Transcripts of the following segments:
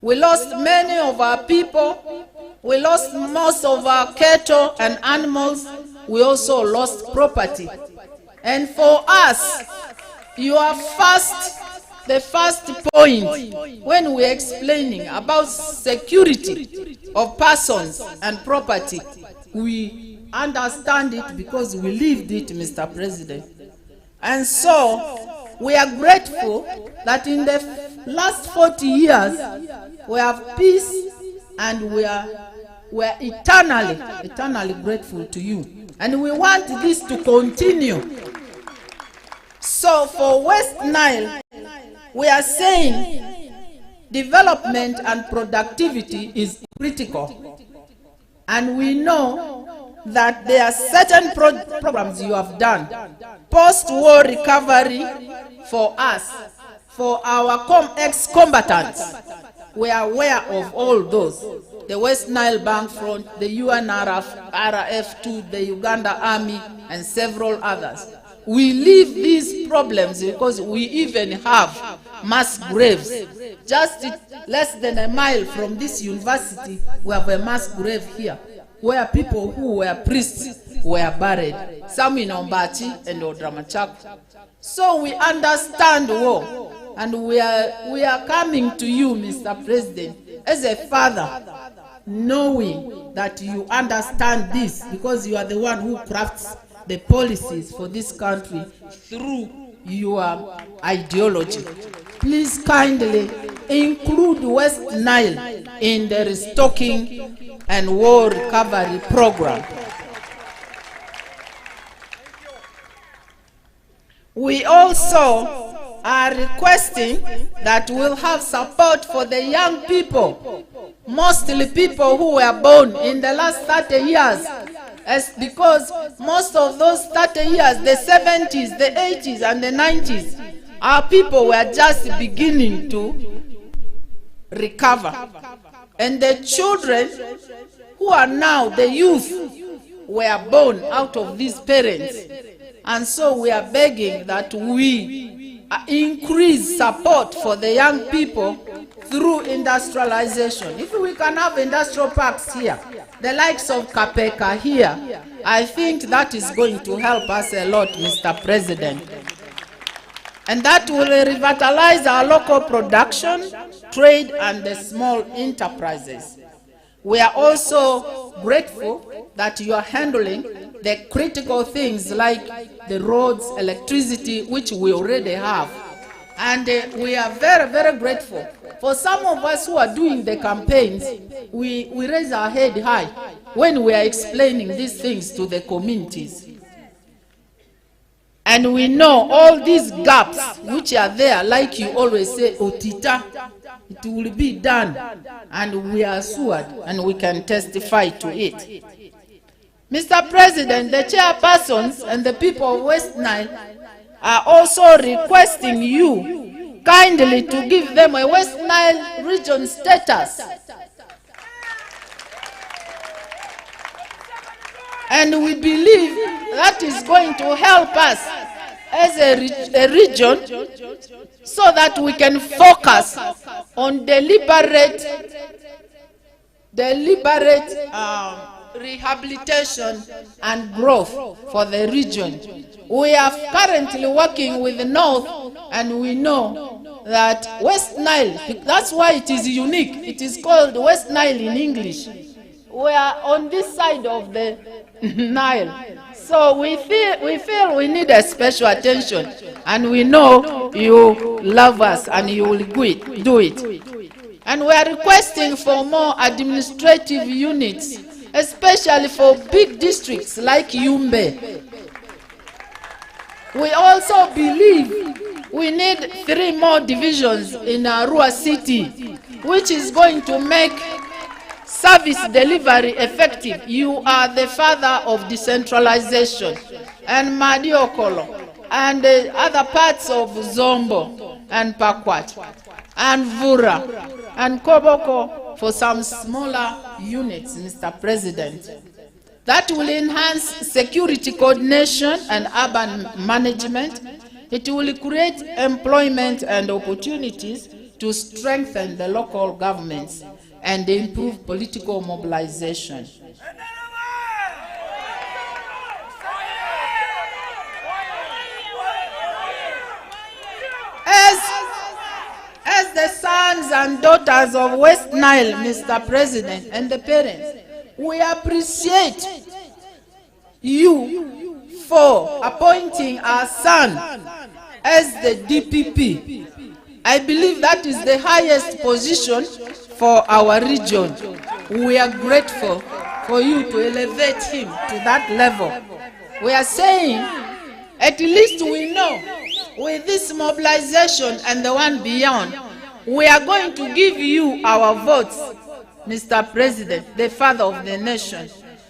We lost many of our people. We lost most of our cattle and animals. We also lost property. And for us, the first point when we're explaining about security of persons and property, we understand it because we lived it, Mr. President. And so we are grateful that in the last 40 years we have peace, and we are eternally grateful to you. And we want this to continue. So for West Nile, we are saying development and productivity is critical. And we know that there are certain programs you have done. Post-war recovery for us, for our ex-combatants. We are aware of all those. The West Nile Bank Front, the UNRF2, the Uganda Army, and several others. We leave these problems because we even have mass graves. Just less than a mile from this university, we have a mass grave here, where people who were priests were buried, some in Ombachi and Odramachak. So we understand war, and we are coming to you, Mr. President, as a father, knowing that you understand this, because you are the one who crafts the policies for this country through your ideology. Please kindly include West Nile in the restocking and war recovery program. We also are requesting that we'll have support for the young people, mostly people who were born in the last 30 years, because most of those 30 years, the 70s, the 80s, and the 90s, our people were just beginning to recover. And the children who are now the youth were born out of these parents. And so we are begging that we increase support for the young people through industrialization. If we can have industrial parks here, the likes of Kapeka here, I think that is going to help us a lot, Mr. President. And that will revitalize our local production, trade, and the small enterprises. We are also grateful that you are handling the critical things like the roads, electricity, which we already have. And we are very, very grateful. For some of us who are doing the campaigns, we raise our head high when we are explaining these things to the communities. And we know all these gaps which are there, like you always say, Otita, it will be done. And we are assured, and we can testify to it. Mr. President, the chairpersons and the people of West Nile are also requesting you kindly to give them a West Nile region status. And we believe that is going to help us as a region so that we can focus on deliberate rehabilitation and growth for the region. We are currently working with the North, and we know that West Nile, that's why it is unique. It is called West Nile in English. We are on this side of the Nile. So we feel we need a special attention, and we know you love us and you will do it. And we are requesting for more administrative units, especially for big districts like Yumbe. We also believe we need 3 more divisions in Arua city, which is going to make service delivery effective. You are the father of decentralization. And Madiokolo, and the other parts of Zombo, and Pakwat, and Vura, and Koboko for some smaller units, Mr. President. That will enhance security coordination and urban management. It will create employment and opportunities to strengthen the local governments and improve political mobilization. As the sons and daughters of West Nile, Mr. President, and the parents, we appreciate you for appointing our son as the DPP. I believe that is the highest position for our region. We are grateful for you to elevate him to that level. We are saying, at least we know, with this mobilization and the one beyond, we are going to give you our votes, Mr. President, the father of the nation.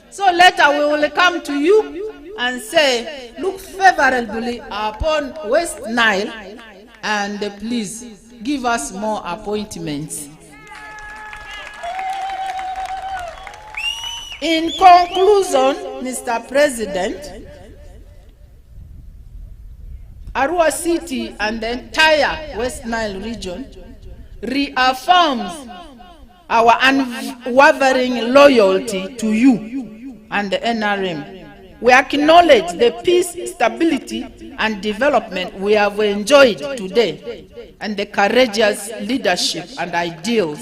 So later we will come to you and say, look favorably upon West Nile, and please give us more appointments. In conclusion, Mr. President, Arua City and the entire West Nile region reaffirms our unwavering loyalty to you and the NRM. We acknowledge the peace, stability, and development we have enjoyed today, and the courageous leadership and ideals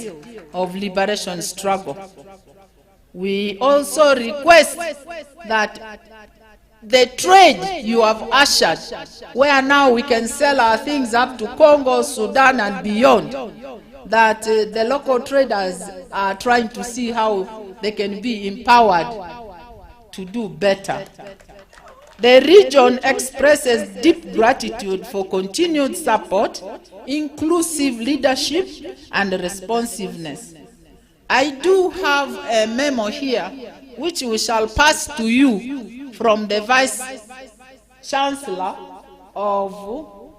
of liberation struggle. We also request that the trade you have ushered, where now we can sell our things up to Congo, Sudan, and beyond, that the local traders are trying to see how they can be empowered to do better. The region expresses deep gratitude for continued support, inclusive leadership, and responsiveness. I do have a memo here which we shall pass to you from the Vice Chancellor of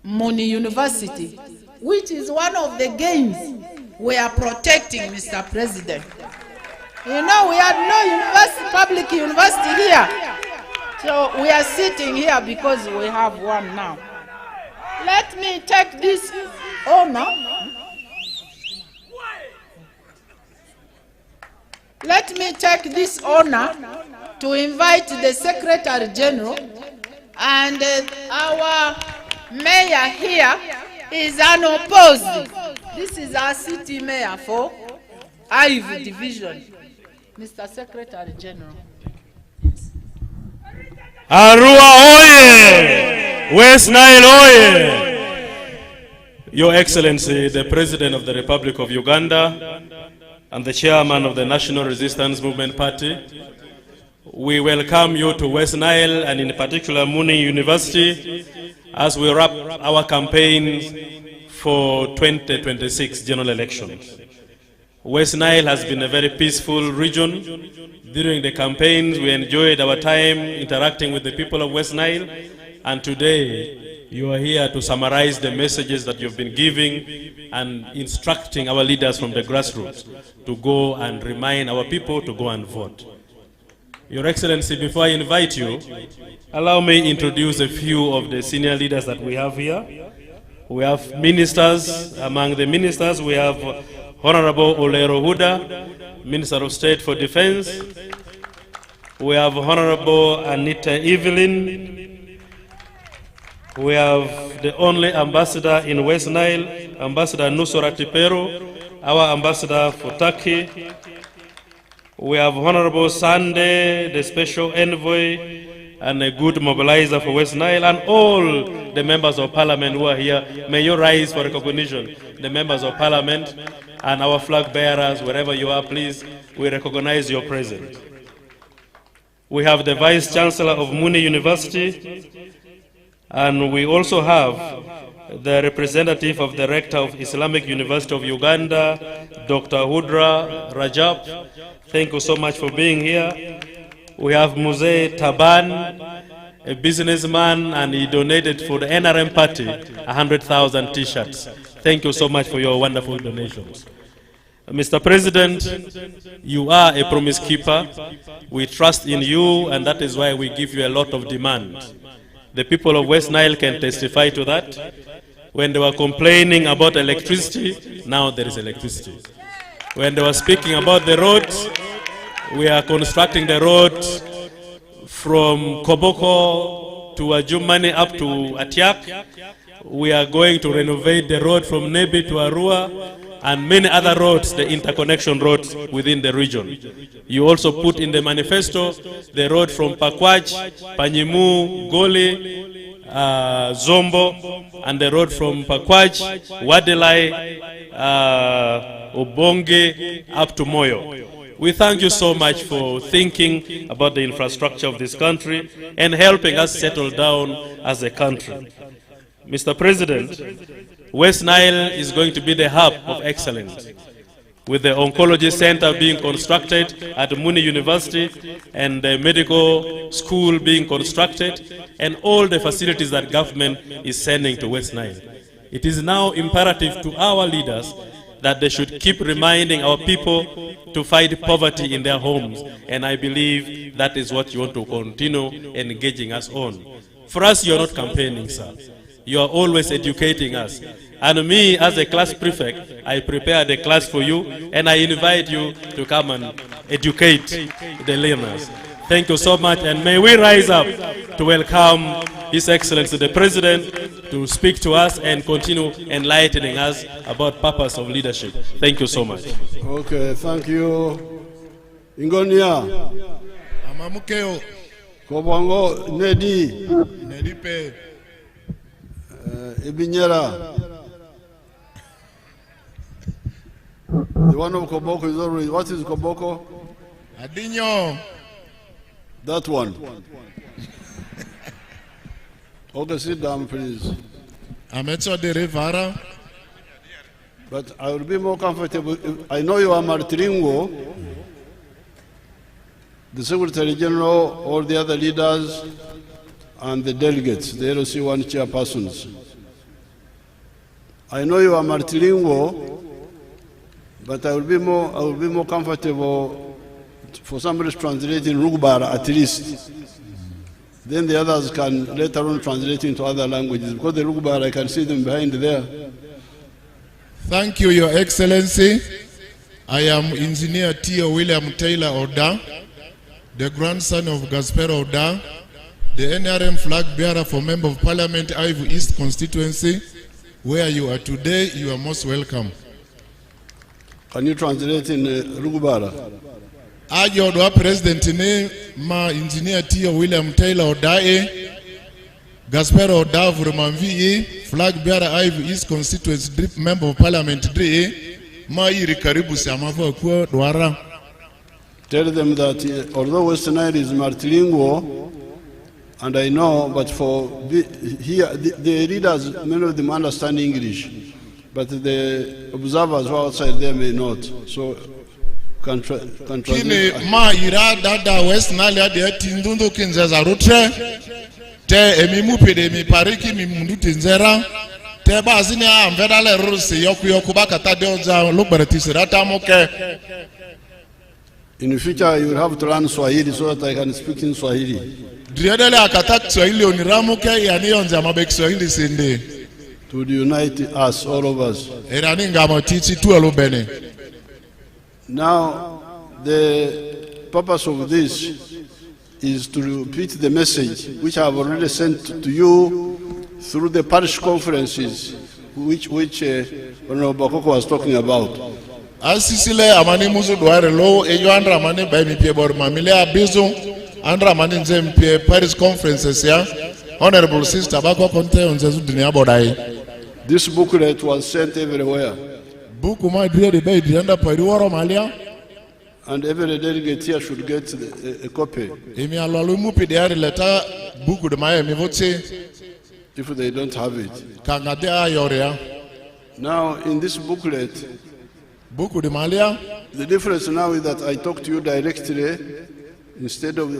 Muni University, which is one of the gains we are protecting, Mr. President. You know, we had no university, public university here. So we are sitting here because we have one now. Let me take this honor. Let me take this honor to invite the Secretary General, and our mayor here is unopposed. This is our city mayor for Ivory Division, Mr. Secretary General. Arua oye! West Nile oye! Your Excellency, the President of the Republic of Uganda and the Chairman of the National Resistance Movement Party, we welcome you to West Nile, and in particular Muni University, as we wrap our campaign for 2026 general elections. West Nile has been a very peaceful region. During the campaigns, we enjoyed our time interacting with the people of West Nile, and today you are here to summarize the messages that you've been giving and instructing our leaders from the grassroots to go and remind our people to go and vote. Your Excellency, before I invite you, allow me to introduce a few of the senior leaders that we have here. We have ministers. Among the ministers, we have Honorable Olero Huda, Minister of State for Defense. We have Honorable Anita Evelyn. We have the only ambassador in West Nile, Ambassador Nusura Tipero, our ambassador for Turkey. We have Honorable Sande, the special envoy and a good mobilizer for West Nile, and all the members of parliament who are here. May you rise for recognition. The members of parliament and our flag bearers, wherever you are, please, we recognize your presence. We have the Vice Chancellor of Muni University, and we also have the representative of the Rector of Islamic University of Uganda, Dr. Hudra Rajab. Thank you so much for being here. We have Muse Taban, a businessman, and he donated for the NRM party 100,000 t-shirts. Thank you so much for your wonderful donations. Mr. President, you are a promise keeper. We trust in you, and that is why we give you a lot of demand. The people of West Nile can testify to that. When they were complaining about electricity, now there is electricity. When they were speaking about the roads, we are constructing the road from Koboko to Ajumani up to Atiak. We are going to renovate the road from Nebi to Arua and many other roads, the interconnection roads within the region. You also put in the manifesto the road from Pakwach, Panyimu, Goli, Zombo, and the road from Pakwach, Wadelai, Obonge, up to Moyo. We thank you so much for thinking about the infrastructure of this country and helping us settle down as a country. Mr. President, West Nile is going to be the hub of excellence, with the oncology center being constructed at Muni University and the medical school being constructed and all the facilities that government is sending to West Nile. It is now imperative to our leaders that they should keep reminding our people to fight poverty in their homes, and I believe that is what you want to continue engaging us on. For us, you are not campaigning, sir. You are always educating us. And me, as a class prefect, I prepare the class for you, and I invite you to come and educate the learners. Thank you so much, and may we rise up to welcome His Excellency the President to speak to us and continue enlightening us about purpose of leadership. Thank you so much. Okay, thank you. Ingonia. Amamukeo. Kobango Nedi. Nedipe. Ibinyera. The one of Koboko is already. What is Koboko? Adinyo. That one. Okay, sit down, please. Ametso de Rivara. But I will be more comfortable. I know you are Martiringo, the Secretary General, all the other leaders, and the delegates, the LOC1 chairpersons. I know you are Martiringo, but I will be more comfortable for somebody to translate in Rugbara at least. Then the others can later on translate into other languages, because the Rugbara, I can see them behind there. Thank you, Your Excellency. I am Engineer Tio William Taylor Oda, the grandson of Gaspero Oda, the NRM flag bearer for Member of Parliament, Ivory East constituency. Where you are today, you are most welcome. Can you translate in Rugbara? Ajo do President ne ma Engineer Tio William Taylor Oda Gaspero Oda Vurmanvi flag bearer Ivory East constituency Member of Parliament ma iri karibu samava kwa dwara. Tell them that although West Nile is multilingual, and I know, but for here, the readers, many of them understand English, but the observers who are outside there may not. So, can translate. Kini ma ira dada West Nile de tindundu kinzaza rutre te emimupe de mi pariki mi mundu tinzera te bazini amveda le rusi yoku bakata de oza lugbarati sirata moke. In the future, you will have to learn Swahili so that I can speak in Swahili. Driadele akata Swahili oniramuke yani onza mabek Swahili sinde. To unite us, all of us. Erani ngamo tichi tu alubene. Now, the purpose of this is to repeat the message which I have already sent to you through the parish conferences, which Honorable Bakoko was talking about. Asisile amani musu duare lo ejo andra amani ba mi pie bor mamile abizu andra amani nze mpie parish conferences ya Honorable Sister Bako konte onzezu dunia bodai. This booklet was sent everywhere. Buku ma drie de bay dianda pariworo malia. And every delegate here should get a copy. Emi alolu mu pediare leta buku de maye mi vote if they don't have it. Kangade ayoria. Now in this booklet, buku de malia, the difference now is that I talk to you directly instead of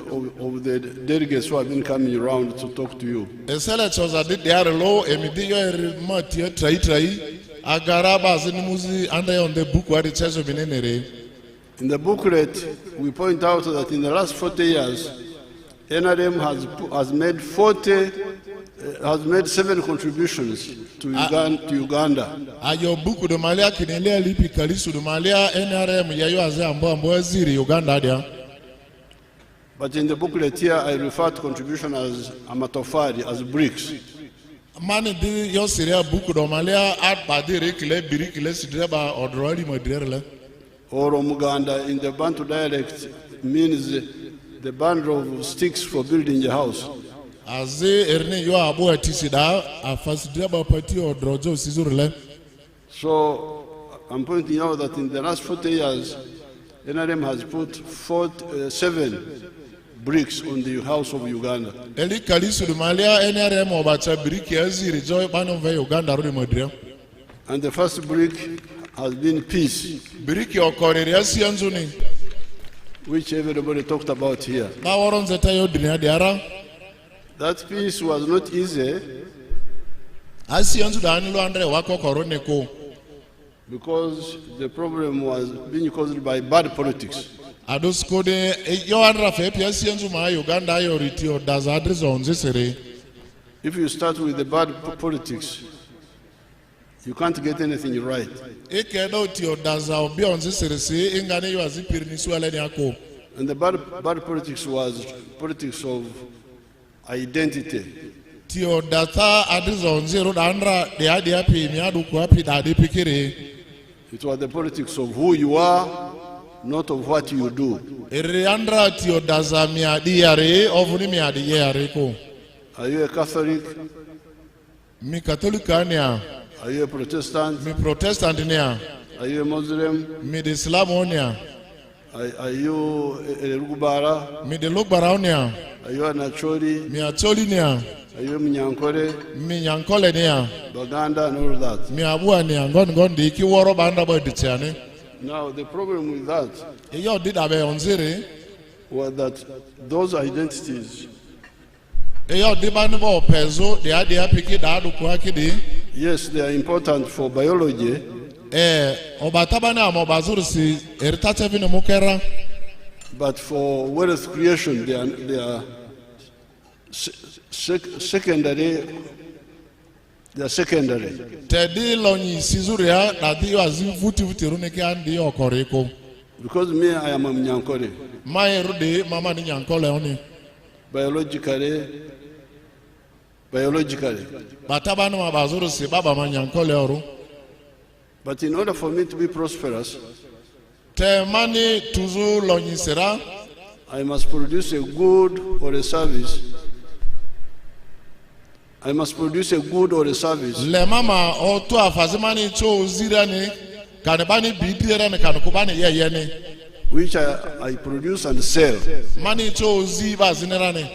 the delegates who have been coming around to talk to you. Esele choza de diare lo emidiyo matie trai agaraba zinimuzi ande on the book where it says binenere. In the booklet, we point out that in the last 40 years, NRM has made 40 has made 7 contributions to Uganda. Ayo buku do malia kinelea lipi kalisu do malia NRM yayo aze ambo aziri Uganda dia. But in the booklet here, I refer to contribution as amatofari, as bricks. Mani di yo siria buku do malia at badiri kile birikile sidreba odroli modirele. Or Omuganda in the Bantu dialect means the bundle of sticks for building the house. Aze erne yo abo atisida afasidreba pati odrojo sizurele. So I'm pointing out that in the last 40 years, NRM has put 7 bricks on the house of Uganda. Eli kalisu do malia NRM obacha biriki aziri joy bano ve Uganda rodi modire. And the first brick has been peace, Biriki okorere asianzuni. which everybody talked about here. Na waronze tayo dunia diara. That peace was not easy Asianzu da anilo andre wako korone ko. because the problem was being caused by bad politics. Adoskode yo andra fe pia asianzu ma Uganda yo ritio dazadri zonze sere. If you start with the bad politics, you can't get anything right. Eke do tio daza obi onze sere se ingane yo azipiri ni suale ni ako. And the bad politics was politics of identity. Tio data adizo onze ro andra de adi api mi adu ko api da de pikire. It was the politics of who you are, not of what you do. Ere andra tio daza mi adi yare ovuni mi adi yare ko. Are you a Catholic? Mi katolika nia, Are you a Protestant? mi protestant nia, Are you a Muslim? mi de Islam nia, Are you a Rugubara? mi de Lugbara nia, Are you a Nachori? mi acholi nia, Are you a Munyankore? mi nyankole nia, Baganda and all that. mi abua nia ngon di ki woro banda boy ditiane. Now the problem with that Eyo did abe onzere, was that those identities, eyo di bani bo pezo de adi apiki da adu kwa kidi. yes, they are important for biology, Obatabana amobazuru si eritache vino mukera. but for wealth creation, they are secondary. They are secondary. Tedi lonyi sizuria dadi yo azi vuti runeke andi yo koreko. Because me, I am a Munyankore. Mae rude mama ni nyankole oni. Biologically. Batabana mabazuru si baba ma nyankole oru. But in order for me to be prosperous, Te mani tuzu lonyi sera. I must produce a good or a service. I must produce a good or a service Le mama otu afazimani cho uzirani. Kanebani bidire ne kanukubani ye. which I produce and sell Mani cho uzi bazinerani.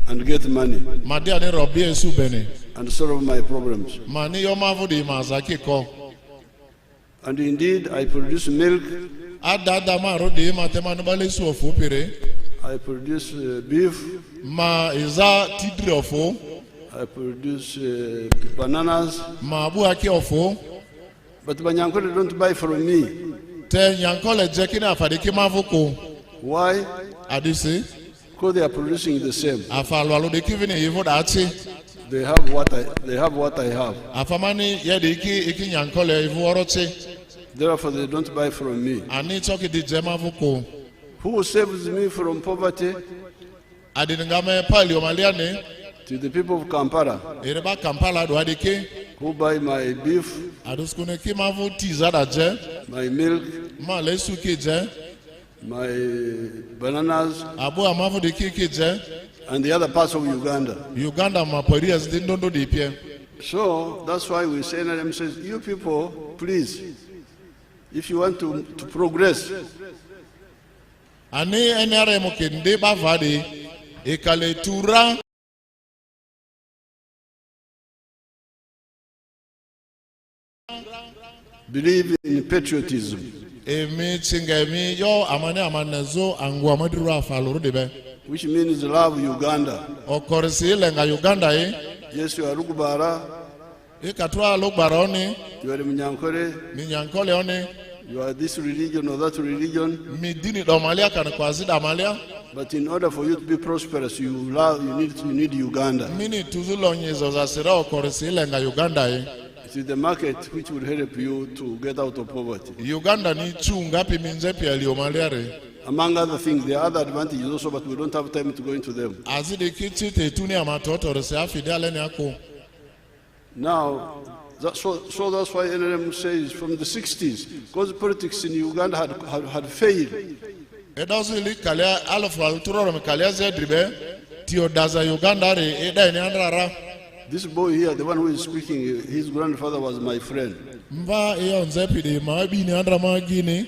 and get money Madia ni robi esu bene. and solve my problems. Mani yo mavudi mazaki ko. And indeed, I produce milk, Adada ma rodi matema nubale su ofu pire. I produce beef, Ma iza tidri ofu. I produce bananas, Ma abu aki ofu. but Banyankole don't buy from me. Te nyankole jekini afadiki mavuko. Why? Adisi. Because they are producing the same. Afalwalu de kivini yivu dati. They have what I have. Afamani yedi iki nyankole yivu orochi. Therefore, they don't buy from me. Ani choki di jema vuko. Who saves me from poverty? Adiningame pali omaliane. To the people of Kampala, Ereba Kampala do adike. who buy my beef, Aduskune ki mavu tizada je. my milk, Ma lesu ki je. my bananas, Abu amavu de ki je. and the other parts of Uganda. Uganda mapori as dindondo di pie. So that's why we say, NRM says, you people, please, if you want to progress, Ani NRM kende bavadi. Ekale tura. believe in patriotism, Emi chingemi yo amane angwa maduru afaluru debe. which means love Uganda. Okorisi lenga Uganda Yes, you are Rugubara, Ikatwa Lugbara oni. you are Munyankore, Minyankole oni. You are this religion or that religion. mi dini domalia kan kwazi damalia. But in order for you to be prosperous, you need Uganda. Mini tuzulo nyezo za sira okorisi lenga Uganda It is the market which will help you to get out of poverty. Uganda ni chungapi minzepi aliyomaliare. Among other things, there are other advantages also, but we don't have time to go into them. Azidi kichi tetuni amatoto resi afidale ni ako. Now, so that's why NRM says from the 60s, because politics in Uganda had failed. Edosu ili kalia alafu aluturo mekalia zedribe tio daza Uganda re eda ni andrara. This boy here, the one who is speaking, his grandfather was my friend. Mva iyo nzepi di maabi ni andra magini.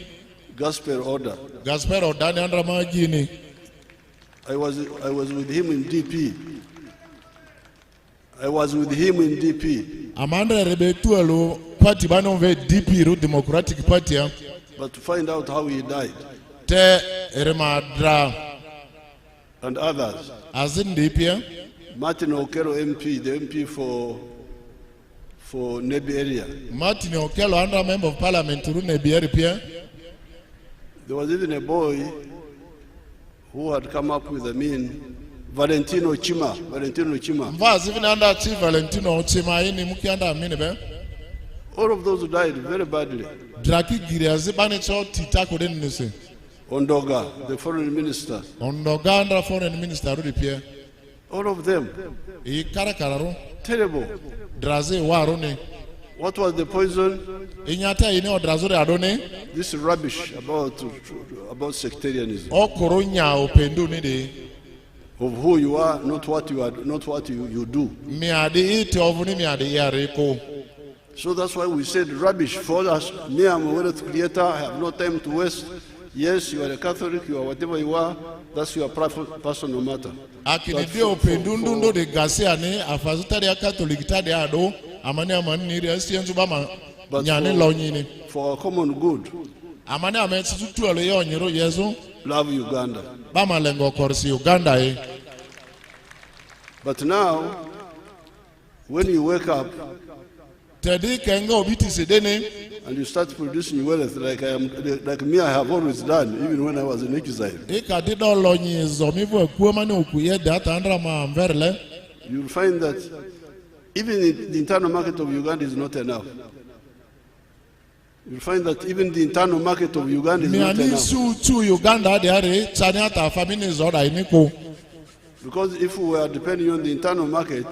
Gasper Oda. Gasper Oda ni andra magini. I was with him in DP. I was with him in DP. Amandra rebetuelo party bano ve DP ru Democratic Party ya. But to find out how he died. Te remadra. And others. Azin DP ya. Martin Okero MP, the MP for Nebi area. Martin Okelo, under member of parliament, to Nebi area. There was even a boy who had come up with a mean, Valentino Chima. Vaz even under Chief Valentino Chima ini mukianda minebe. All of those died very badly. Draki Giriazi Banicho Tita couldn't listen. Ondoga, the foreign minister. Ondoga under foreign minister Rudipia. All of them. Terrible. Draze warone. What was the poison? Inyata ine odrazore adone. This rubbish about sectarianism. O koronya opendu ni de. Of who you are, not what you are, not what you do. Miade ite ovuni miade yareko. So that's why we said rubbish for us. Me, I'm a wealth creator. I have no time to waste. Yes, you are a Catholic, you are whatever you are, that's your personal matter. Akini dio pendundundo de gasiane afazutari ya Catholic tade ado amane amani niri asienzu bama nyane lonyini. For our common good. Amane ametsutu alo yonyero yezu. Love Uganda. Bama lengo korsi Uganda But now, when you wake up, Tedi kenga obiti sedene. And you start producing wealth like me, I have always done, even when I was in exile. You'll find that even the internal market of Uganda is not enough. You'll find that even the internal market of Uganda is not enough. Because if we were depending on the internal market,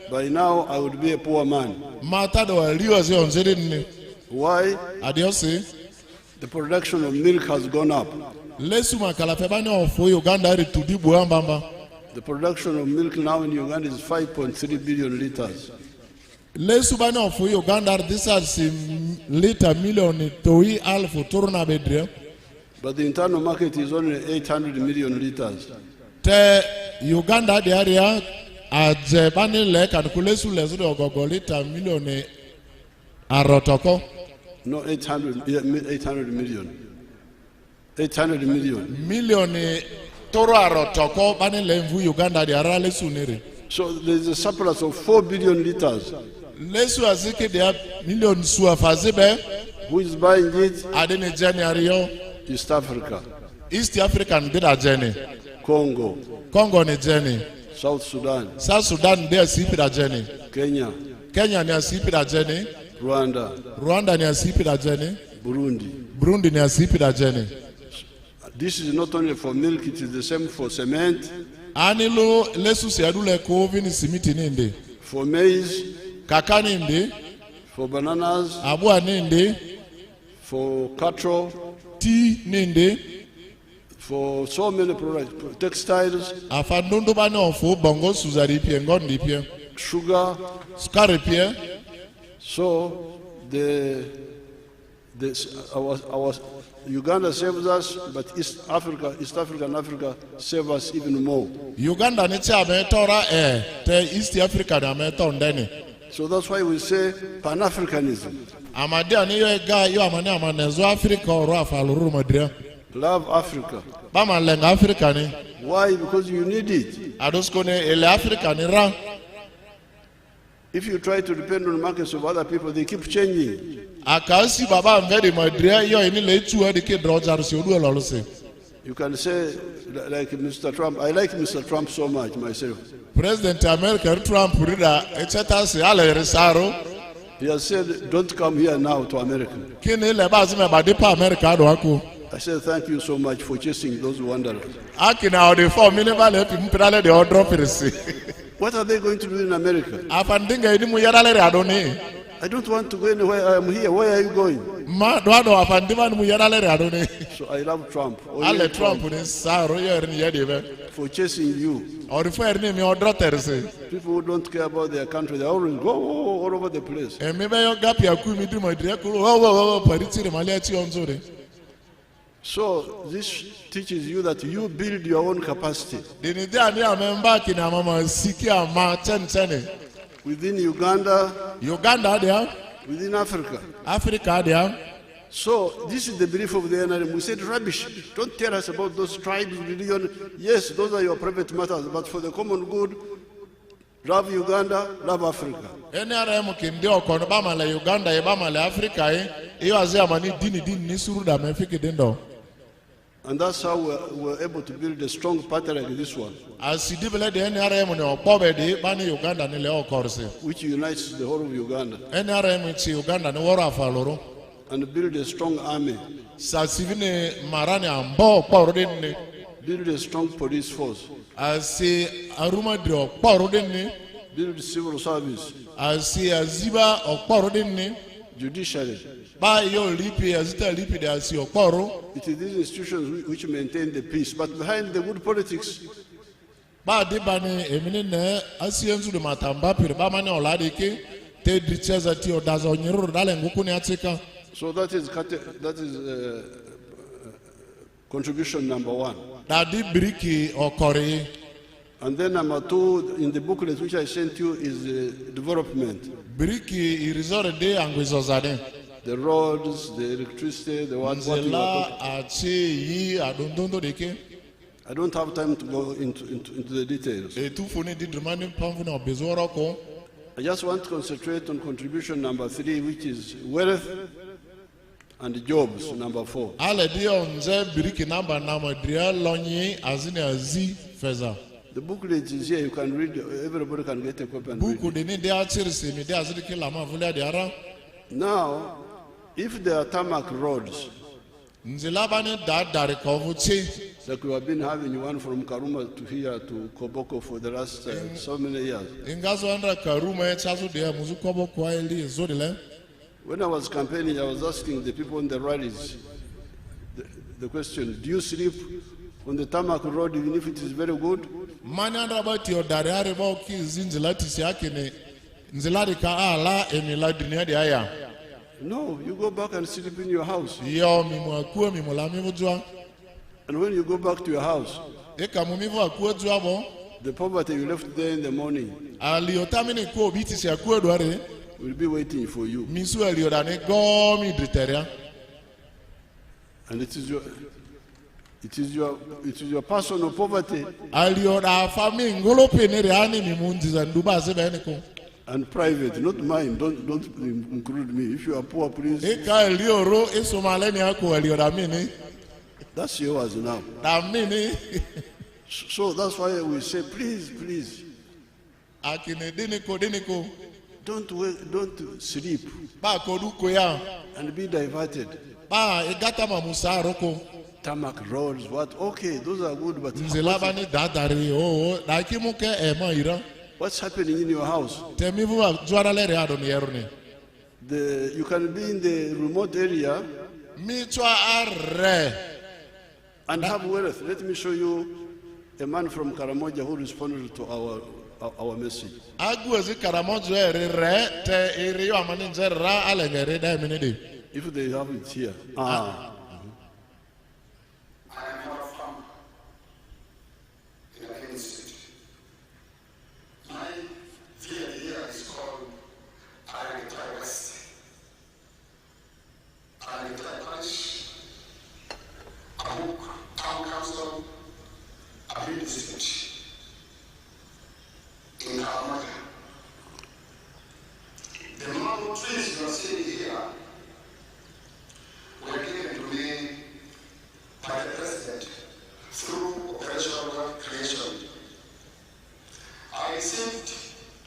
by now I would be a poor man. Why? The production of milk has gone up. The production of milk now in Uganda is 5.3 billion liters. But the internal market is only 800 million liters. Uganda the area ajebani le kankulesu lezu ogogolita milioni arotoko. No, 800 million. 800 million. Milioni toro arotoko bani le mvu Uganda the area lesu nere. So there is a surplus of 4 billion liters. Lesu azike de million suafazebe. Who is buying it? Adene January East Africa. East African bida jeni. Congo. Congo ni jeni. South Sudan. South Sudan ndio sipi da jeni. Kenya. Kenya ni sipi da jeni. Rwanda. Rwanda ni sipi da jeni. Burundi. Burundi ni sipi da jeni. This is not only for milk, it is the same for cement. Anilo lesu se adule ko vini simiti ninde. For maize. Kaka ninde. For bananas. Abua ninde. For cattle. Tea ninde. For so many products, textiles, afandondo bano for bongo suzari pie ngondi pie, sugar, sukari pie. So our Uganda saves us, but East Africa and Africa save us even more. Uganda ni cha metora te East Africa na metondeni. So that's why we say Pan-Africanism. Amadia ni yo ga yo amane amanezo Africa oro afaluru madria. Love Africa. Bama lenga Africa ni. Why? Because you need it. Adoskone ele Africa ni ra. If you try to depend on markets of other people, they keep changing. Akasi baba mvedi madria yo ini lechu adike drojar si odu ololose. You can say, like Mr. Trump, I like Mr. Trump so much myself. President America Trump rida echeta si ale resaro. He has said, don't come here now to America. Kini le bazi me badipa America do aku. I said, thank you so much for chasing those wanderers. Akina odi for minimum le pi mpirale de odro firisi. What are they going to do in America? Afandinga ini mu yarale re adoni. I don't want to go anywhere. I am here. Where are you going? Ma do afandima mu yarale re adoni. So I love Trump. Ale Trump ni saro yo ni yedibe. For chasing you. Odi for ni mi odro terisi. People who don't care about their country, they always go all over the place. Emi be yo gapi akumi du madria ku wo pariti re mali ati onzore. So this teaches you that you build your own capacity. Within Uganda, there, within Africa. Africa there. So this is the belief of the NRM. We said rubbish. Don't tell us about those tribes, religion. Yes, those are your private matters, but for the common good, love Uganda, love Africa. NRM kinde okono ba mala Uganda e ba mala Africa iyo azia mani dini ni suruda mefiki dendo. And that's how we're able to build a strong party like this one, which unites the whole of Uganda, and build a strong army, build a strong police force, build civil service, judiciary. It is these institutions which maintain the peace, but behind the good politics, so that is contribution number one. And then number two, in the booklet which I sent you, is development. The roads, the electricity, the what you I don't have time to go into the details. I just want to concentrate on contribution number 3, which is wealth and jobs, number 4. The booklet is here, you can read, everybody can get a copy and read it. Now, if there are tarmac roads, like we have been having one from Karuma to here to Koboko for the last so many years. When I was campaigning, I was asking the people on the rallies the question, do you sleep on the tarmac road even if it is very good? No, you go back and sleep in your house. And when you go back to your house, the poverty you left there in the morning will be waiting for you. And it is your personal poverty and private, not mine. Don't include me. If you are poor, please. That's yours now. So that's why we say, please. Don't sleep and be diverted. Tarmac roads, what? Okay, those are good, but what's happening in your house? You can be in the remote area and have wealth. Let me show you a man from Karamoja who responded to our message. If they have it here. trees you are seeing here were given to me by the President through operational creation. I received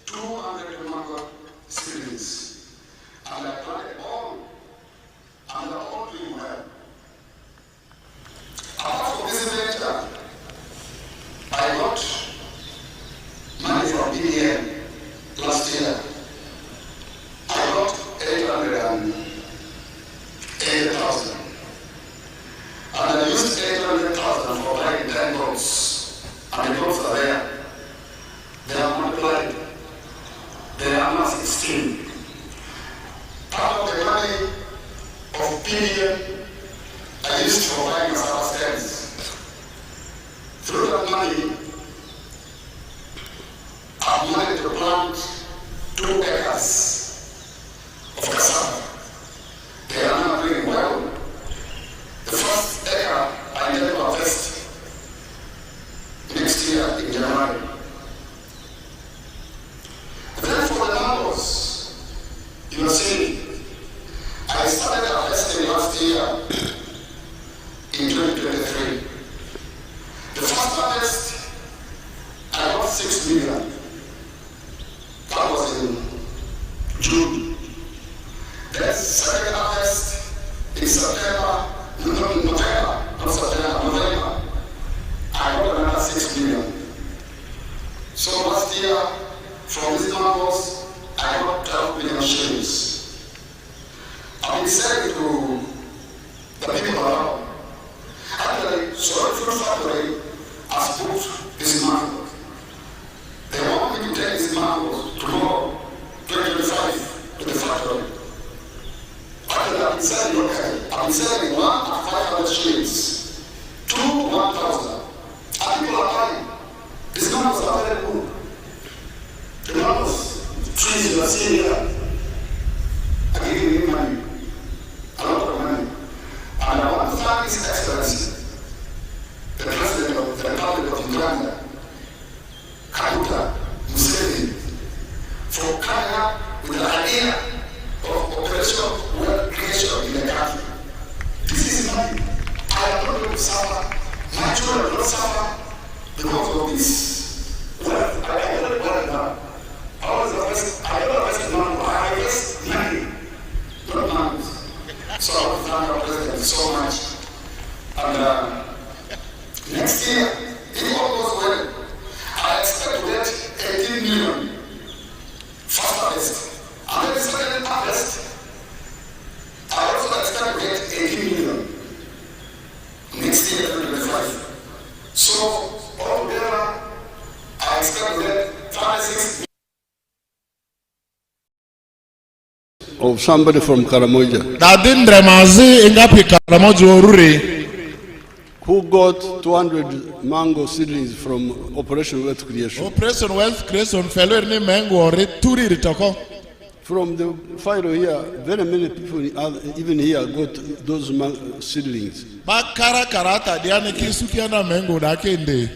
200 mango seedlings, and I planted all, and they are all doing well. Apart from this venture, I got money from BDM last year. I got 880,000. And I used 800,000 for buying 10 boats. And the boats are there. They are multiplied. They are now 16. Part of the money of BDM I used for buying our stems. Through that money, I've managed to plant 2 acres of cassava. They are now doing well. The first acre I intend to harvest next year in January. Then for the mangoes, you are seeing, I started harvesting last year in 2023. The first harvest, I got 6 million. That was in June. Then second harvest in September, November, I got another 6 million. So last year, from these mangoes, I got 12 million shillings. I've been saying to the people around, actually, Soil Fruit Factory has put this mango. They want me to take this mango tomorrow, 2025, to the factory. Actually, I've been selling locally. I've been selling 1 at 500 shillings, 2 1,000. And people are buying. These mangoes are very good. The mangoes, trees you are seeing here, are giving me money, a lot of money. And I want to thank His Excellency, the President of the Republic of Uganda, Kaguta Museveni, for coming up with the idea of operational wealth creation in the country. This is money. I am not going to suffer. My children will not suffer because of this wealth. I don't know now. I don't invest money. I invest money, not money. So I want to thank our President so much. And next year, if all goes well, I expect to get 18 million first harvest. And then the second harvest, I also expect to get 18 million next year, 2025. So altogether, I expect to get 36 million. Of somebody from Karamoja who got 200 mango seedlings from Operation Wealth Creation. Operation Wealth Creation fellow ni mango returi ritoko. From the fire here, very many people even here got those seedlings. Ba kara karata diane kisukiana mango dakende.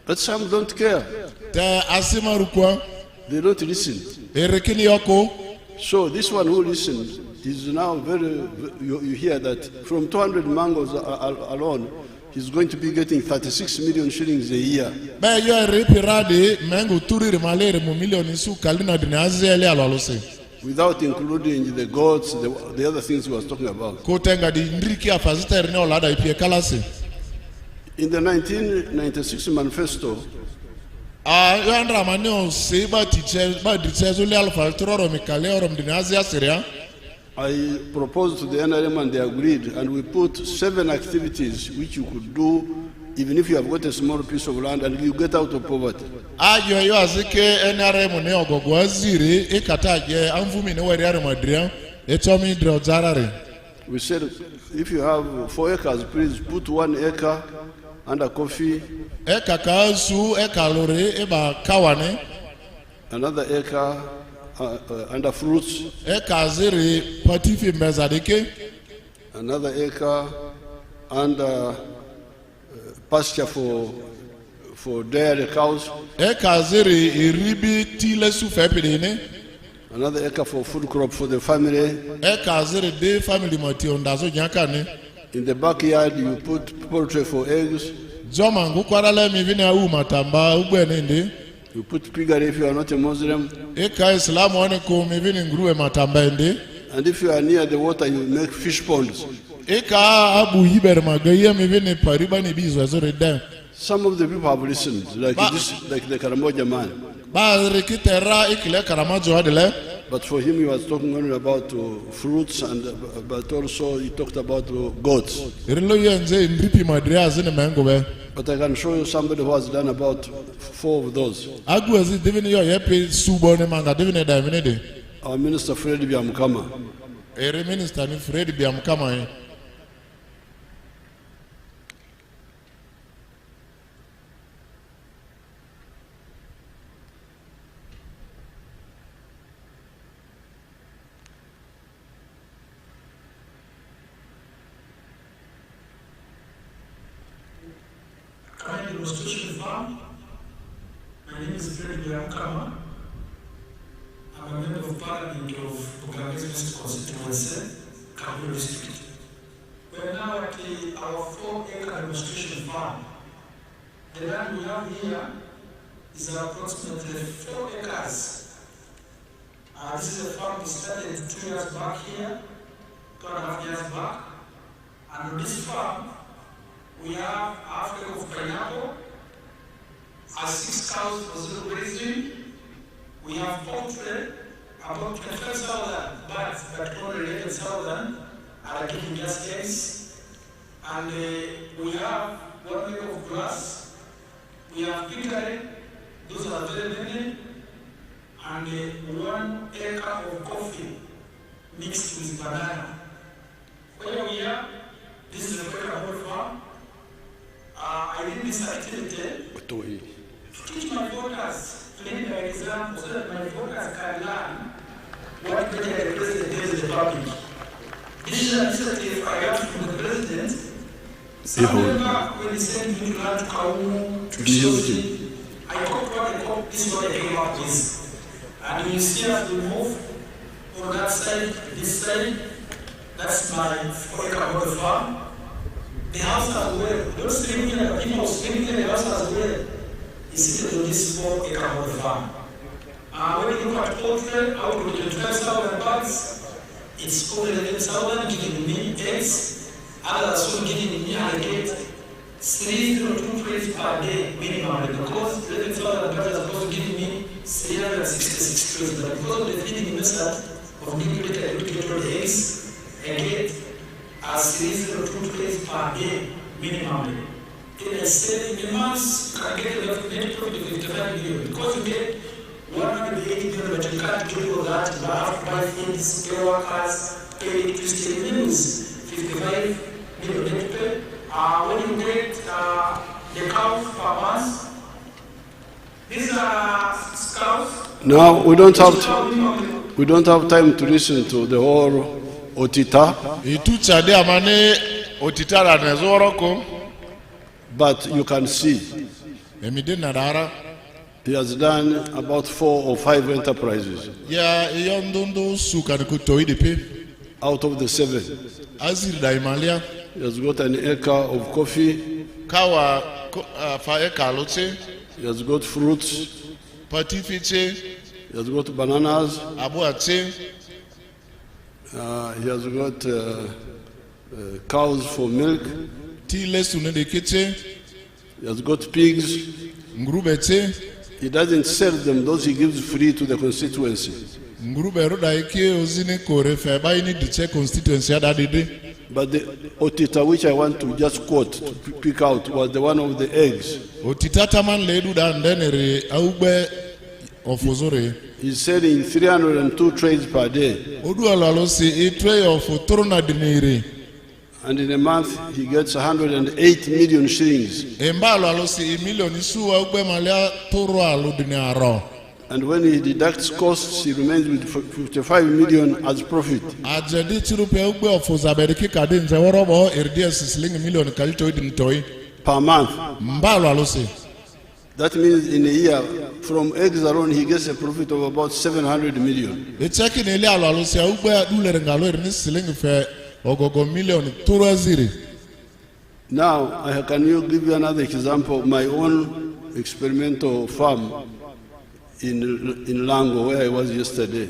But some don't care. Te asima rukwa. They don't listen. Erekini yoko. So this one who listened is now you hear that from 200 mangoes alone, he's going to be getting 36 million shillings a year. Without including the goats, the other things he was talking about. In the 1996 manifesto, I proposed to the NRM and they agreed, and we put 7 activities which you could do even if you have got a small piece of land and you get out of poverty. We said if you have 4 acres, please put 1 acre under coffee, another acre under fruits, another acre under pasture for dairy cows, Another acre for food crop for the family. Eka zere de family mati ondazo nyakane. In the backyard, you put poultry for eggs. Joma ngukwarale mivine u matamba ugbenende. You put piggery if you are not a Muslim. Eka Islamu one ko mivine nguruwe matamba ende. And if you are near the water, you make fish ponds. Eka abu hiber magaye mivine pariba ni bizwa zore de. Some of the people have listened, like the Karamoja man. But for him, he was talking only about fruits, but also he talked about goats. But I can show you somebody who has done about 4 of those. Our Minister Fred Biamkama. Minister Fred Biamkama. Demonstration farm. My name is Fred Biamkama. I'm a member of Parliament of Bugambesi constituency, Kabul district. We're now at our 4-acre demonstration farm. The land we have here is approximately 4 acres. This is a farm we started 2 years back here, 2.5 years back. And on this farm, we have half acre of pineapple, 6 cows for zero grazing. We have poultry, about 25,000 birds, but only 11,000 are giving just eggs. And we have 1 acre of grass. We have piggery, those are very many. And 1 acre of coffee mixed with banana. Where we are, this is a very farm. I did this activity to teach my voters, leading by example, so that my voters can learn what the president does in the public. This is an initiative I got from the president. Remember when he sent me to learn to Kaumu, to Shoji, I caught what I caught, this is what I came up with. And you see as we move on that side, this side, that's my 4-acre farm. The house as well. Don't sleep in the people sleeping in the house as well. Is seated on this 4-acre farm. When you look at poultry, out of 25,000 birds, it's over 11,000 giving me eggs. Others also giving me alligator 302 trays per day minimum. Because 11,000 birds are supposed to give me 366 trays. But because of the feeding method of nuclear eggs, I get 302 trays per day minimum. In a 7 months, you can get a net profit of 55 million. Because you get 180 million, but you can't do all that. You have to buy things, pay workers, pay electricity bills, 55 million net pay. When you get the cows per month, these are cows. Now we don't have time to listen to the whole Otita. But you can see he has done about 4 or 5 enterprises out of the 7. He has got an acre of coffee. He has got fruits. He has got bananas. He has got cows for milk. He has got pigs. He doesn't sell them, those he gives free to the constituency. But the Otita which I want to just quote, to pick out, was the one of the eggs. He's selling 302 trays per day. And in a month, he gets 108 million shillings. And when he deducts costs, he remains with 55 million as profit. Per month. That means in a year, from eggs alone, he gets a profit of about 700 million. Now, can you give you another example of my own experimental farm in Lango, where I was yesterday?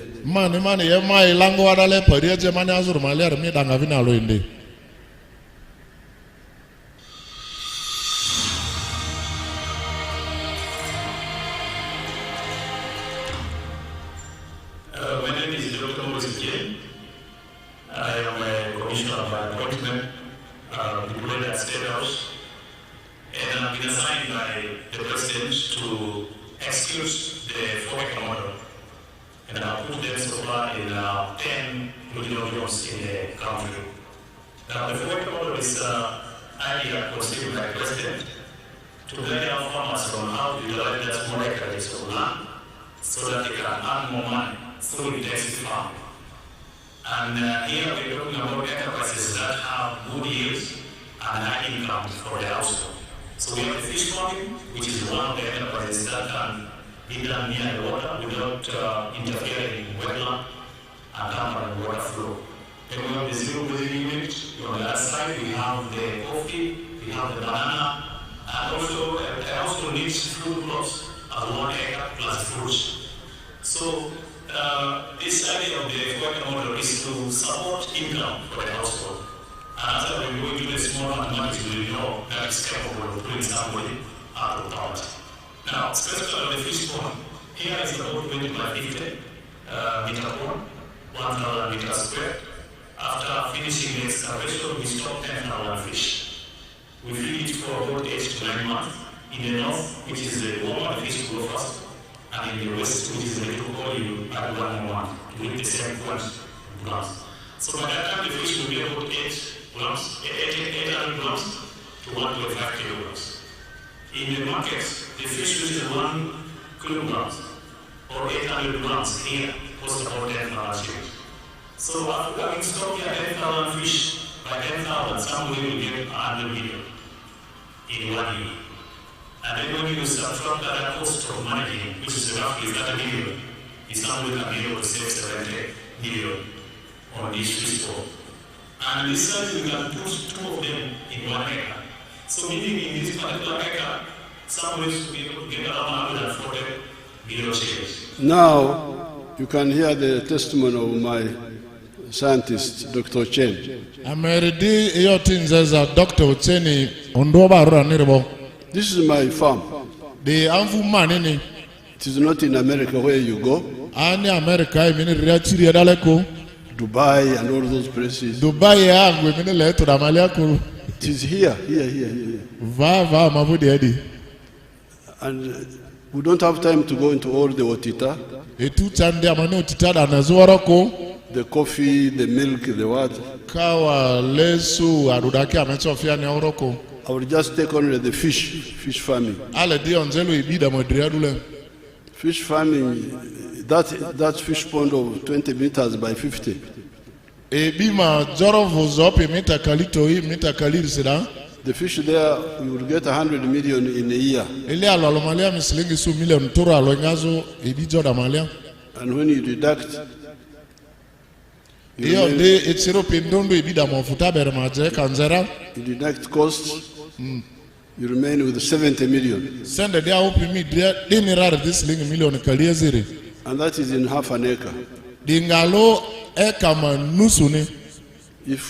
My name is Dr. Museveni. I am a commissioner by appointment, deployed at State House, and I've been assigned by the President to execute the FOIA model, and I'll put them so far in 10 regional zones in the country. Now, the FOIA model is idea conceived by the President to guide our farmers on how to utilize their small acreage of land so that they can earn more money through intensive farming. And here we're talking about enterprises that have good yields and high income for the household. So we have the fish farming, which is one of the enterprises that can be done near the water without interfering in wetland and hampering water flow. Then we have the zero grazing unit. On the other side, we have the coffee, we have the banana, and also the household needs food crops as 1 acre plus fruits. So this idea of the FOIA model is to support income for the household. And as we go into the small mathematics, we know that it's capable of putting somebody out of poverty. Now, specifically on the fish pond, here is about 20 by 50 meter pond, 1,000 meters square. After finishing the excavation, we stock 10,000 fish. We feed it for about 8 to 9 months. In the north, which is the warmer, the fish grow fast. And in the west, which is the little cold, you add 1 more month to eat the same quantity of grams. So by that time, the fish will be about 800 grams to 1.5 kilograms. In the market, the fish which is 1 kilogram or 800 grams here costs about 10,000 shillings. So after having stocked here 10,000 fish, by 10,000, somebody will get 100 million in 1 year. And then when you subtract that cost of managing, which is roughly 30 million, is somebody can be able to save 70 million on this fish pond. And this size we can put 2 of them in 1 acre. So meaning in this particular acre, somebody should be able to get around 140 million shillings. Now, you can hear the testimony of my scientist, Dr. Chen. This is my farm. It is not in America where you go. Dubai and all those places. It is here. And we don't have time to go into all the otita. The coffee, the milk, the what. I will just take only the fish farming. Fish farming, that fish pond of 20 meters by 50. The fish there, you will get 100 million in a year. And when you deduct, you deduct costs, you remain with 70 million. And that is in half an acre.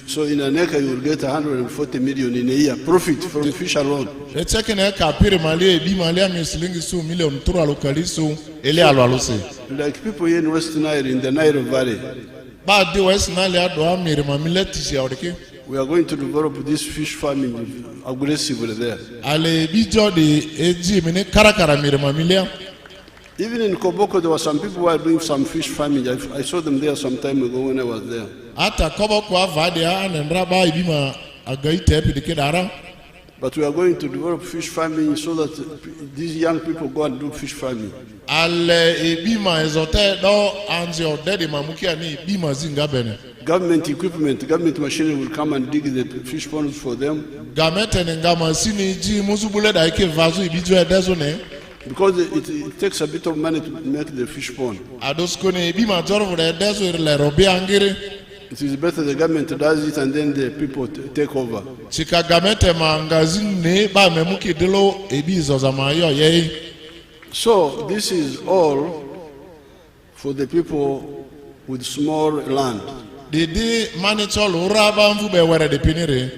So in an acre you will get 140 million in a year profit from fish alone. Like people here in West Nile, in the Nile Valley, we are going to develop this fish farming aggressively there. Even in Koboko, there were some people who were doing some fish farming. I saw them there some time ago when I was there. But we are going to develop fish farming so that these young people go and do fish farming. Government equipment, government machinery will come and dig the fish ponds for them. Because it takes a bit of money to make the fish pond. Adoskone bi major vre deso le robi angere. It is better the government does it and then the people take over. Chika gamete mangazin ne ba memuki delo ebi zozamayo ye. So this is all for the people with small land. Didi manichol uraba mvube were de pinire.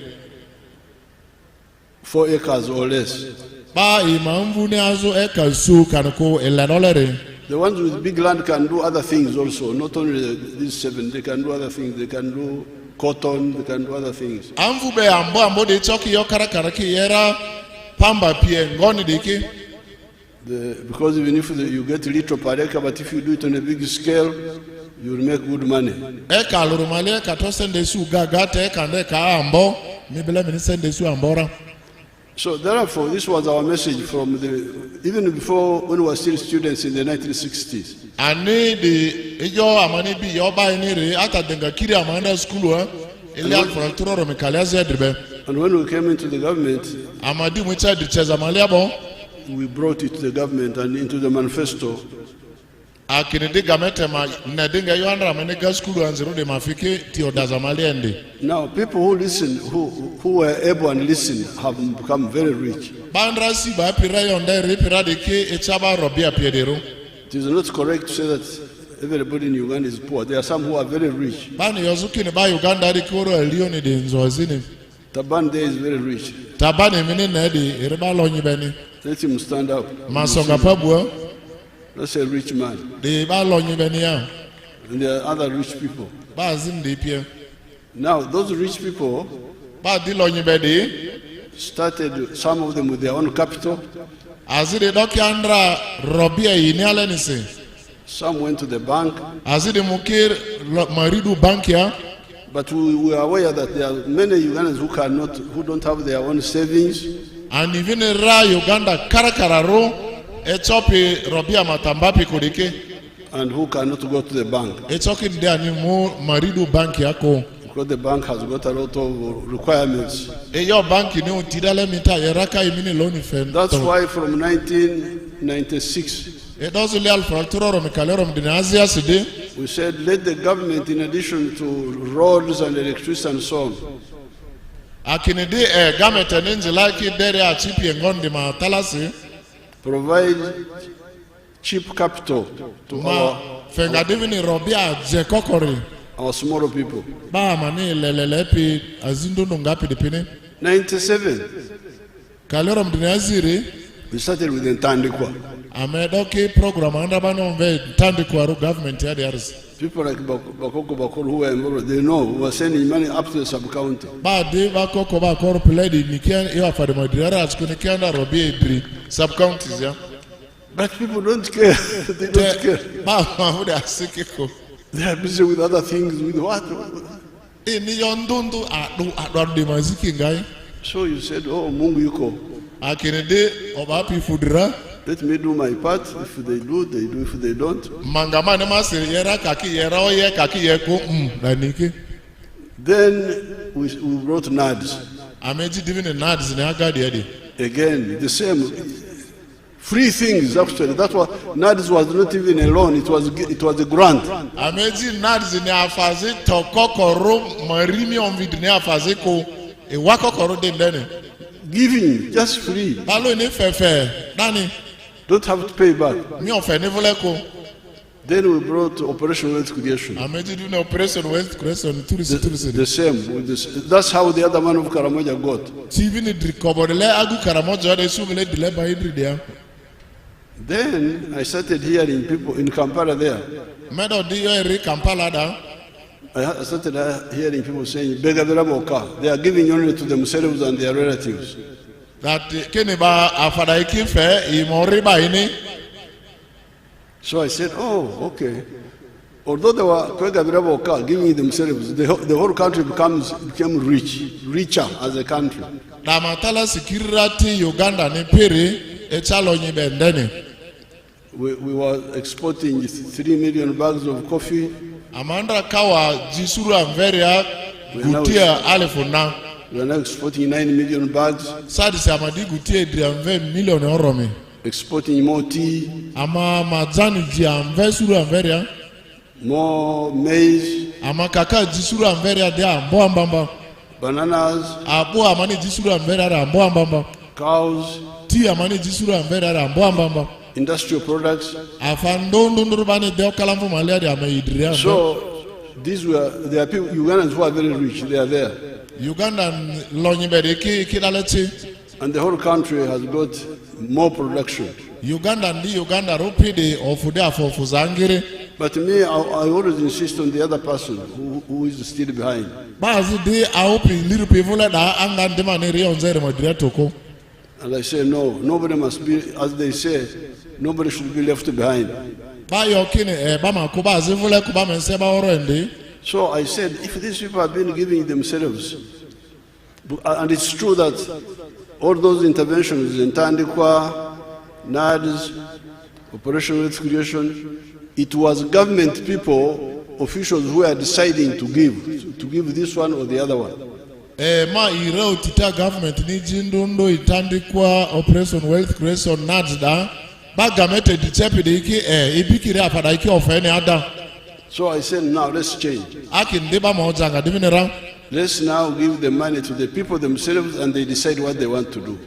4 acres or less. Ba imamvu ne azo eka su kanko elanolere. The ones with big land can do other things also, not only these 7, they can do other things. They can do cotton, they can do other things. Amvube ambo de choki yo karakaraki yera pamba pie ngoni diki. Because even if you get little per acre, but if you do it on a big scale, you will make good money. Eka lurumale kato sende su gagate kande ka ambo mibele mini sende su ambora. So therefore, this was our message from even before when we were still students in the 1960s. Ani de ejo amani bi yo ba ni re ata denga kiri amanda school ele alfra turo mekalia zedrbe. And when we came into the government, amadi mwicha de chezamalia bon, we brought it to the government and into the manifesto. Akinede gamete ma na denga yo andra menega school anzero de mafike ti odazamalia ende. Now people who listen, who were able and listen, have become very rich. Bandra si ba pira yonda re pira de ke echaba robia piedero. It is not correct to say that everybody in Uganda is poor. There are some who are very rich. Bani yozuki ne ba Uganda de koro elioni de nzozini. Taban there is very rich. Tabane mene na de ereba lonyi beni. Let him stand up. Masonga pabuo. That's a rich man. De ba lonyi beni ya. And there are other rich people. Ba zim de pie. Now those rich people Ba di lonyi bedi started, some of them with their own capital. azide doki andra robia yini alenise. Some went to the bank. Azide mukir maridu bankia. But we are aware that there are many Ugandans who don't have their own savings. And even ra Uganda karakararo echopi robia matambapi kodike. And who cannot go to the bank. Echoki ndi animu maridu banki yako. Because the bank has got a lot of requirements. Eyo banki ni utidale mita yeraka imini loan fen. That's why from 1996 Edozuli alfalturo romikalero mdinazia sidi. we said let the government, in addition to roads and electricity and so on, Akinidi gamete ninji laki dere achipi engondi matalasi. provide cheap capital to Ma fenga divini robia jekokori. our smaller people. Ba mani lelelepi azindu nungapi dipini. 97 Kalero mdinaziri. we started with Ntandikwa. Amedoki program andabano mve tandikwaru government ya diaris. People like Bakoko Bakoro who were involved, they know, we were sending money up to the sub-county. Ba de bakoko ba korpuledi nikian iyo afade madira askunikiana robia idri sub counties ya. But people don't care. They don't care. Ba mahude asikiko. They are busy with other things. With what? Ni yondundu adu de maziki ngai. So you said, oh, Mungu yuko. Akinide obapi fudra. Let me do my part. If they do, they do. If they don't. Mangamane masiri yera kaki yera oye kaki yeko daniki. Then we wrote NADS. Ameji divine nads ne agadi edi. Again, the same. Free things, actually. That's what NADS was not even a loan. It was a grant. Ameji nads ne afazi tokokoro marimi onvidne afazi ko e wakokoro de ndene. Giving, just free. Balo ne fefe nani. Don't have to pay back. Mi on fe ne voleko. Then we brought Operation Wealth Creation. Ameji divine operation wealth creation tourism. The same. With this. That's how the other man of Karamoja got. Tivini drikobodele agu karamoja de sumele dile ba idri dia. Then I started hearing people in Kampala there. Medo di yo eri Kampala da. I started hearing people saying, Begabiraboka. They are giving only to themselves and their relatives. That kene ba afada ikife imoriba ini. So I said, oh, okay. Although they were Begabiraboka giving themselves, the whole country became richer as a country. Da matala sikirati Uganda ni piri echalo nyibendene. We were exporting 3 million bags of coffee. Amanda kawa jisuru amveria gutia alifuna. We are now exporting 9 million bags. Sadisi amadi gutia driamve million oromi. exporting more tea, ama majani ji amve suru amveria, more maize, ama kaka ji suru amveria de ambo ambamba, bananas, abo amani ji suru amveria ambo ambamba, cows, tea amani ji suru amveria ambo ambamba, industrial products. afandondondoro bani de okalamfu malia de amaidria. So there are people, Ugandans who are very rich, they are there. Uganda lonyibe ki kidaleti. And the whole country has got more production. Uganda rupidi ofude for fuzangire. But me, I always insist on the other person who is still behind. Bazi de aopi little people that anga ndema neri onzere madria toko. And I say no, nobody must be, as they say, nobody should be left behind. Ba yokine bama kuba azivule kuba menseba orende. So I said, if these people have been giving themselves, and it's true that all those interventions in Tandikwa, NADS, Operation Wealth Creation, it was government people, officials who are deciding to give this one or the other one. Ma ire utita government ni jindundo Itandikwa Operation Wealth Creation NADS da ba gamete dichepi de iki ibikiri apada iki ofene ada. So I said, now let's change. Let's now give the money to the people themselves and they decide what they want to do.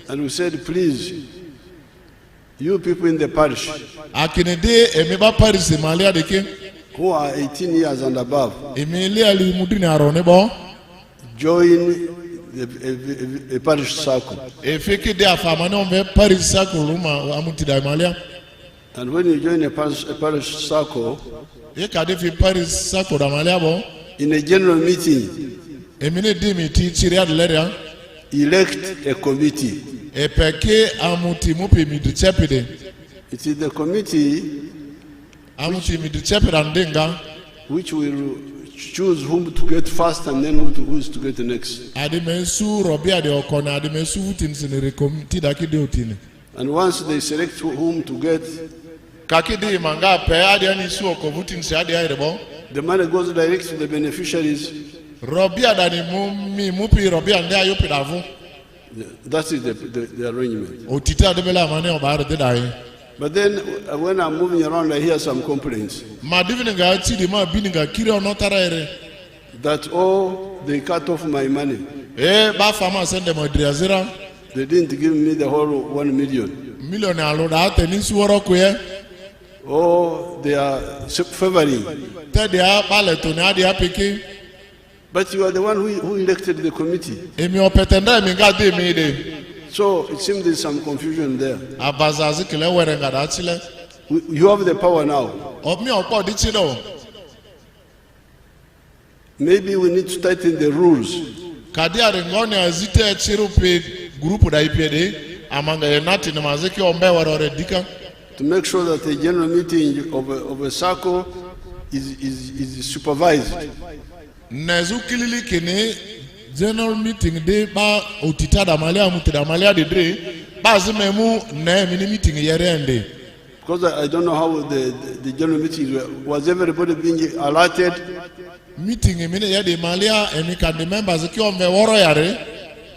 And we said, please, you people in the parish who are 18 years and above, join a parish circle. And when you join a parish circle, in a general meeting, elect a committee. It is the committee which will choose whom to get first and then who is to get the next. And once they select whom to get, the money goes direct to the beneficiaries. That is the arrangement. But then when I'm moving around, I hear some complaints that, oh, they cut off my money. They didn't give me the whole 1 million. Oh, they are favoring. But you are the one who elected the committee. So it seems there's some confusion there. You have the power now. Maybe we need to tighten the rules. To make sure that the general meeting of a circle is supervised. General meeting de ba otita malia de dre bazimemu na mini meeting yerende. Because I don't know how the general meeting was everybody being alerted. Meeting mini yede malia emi can the members ki on woro yare.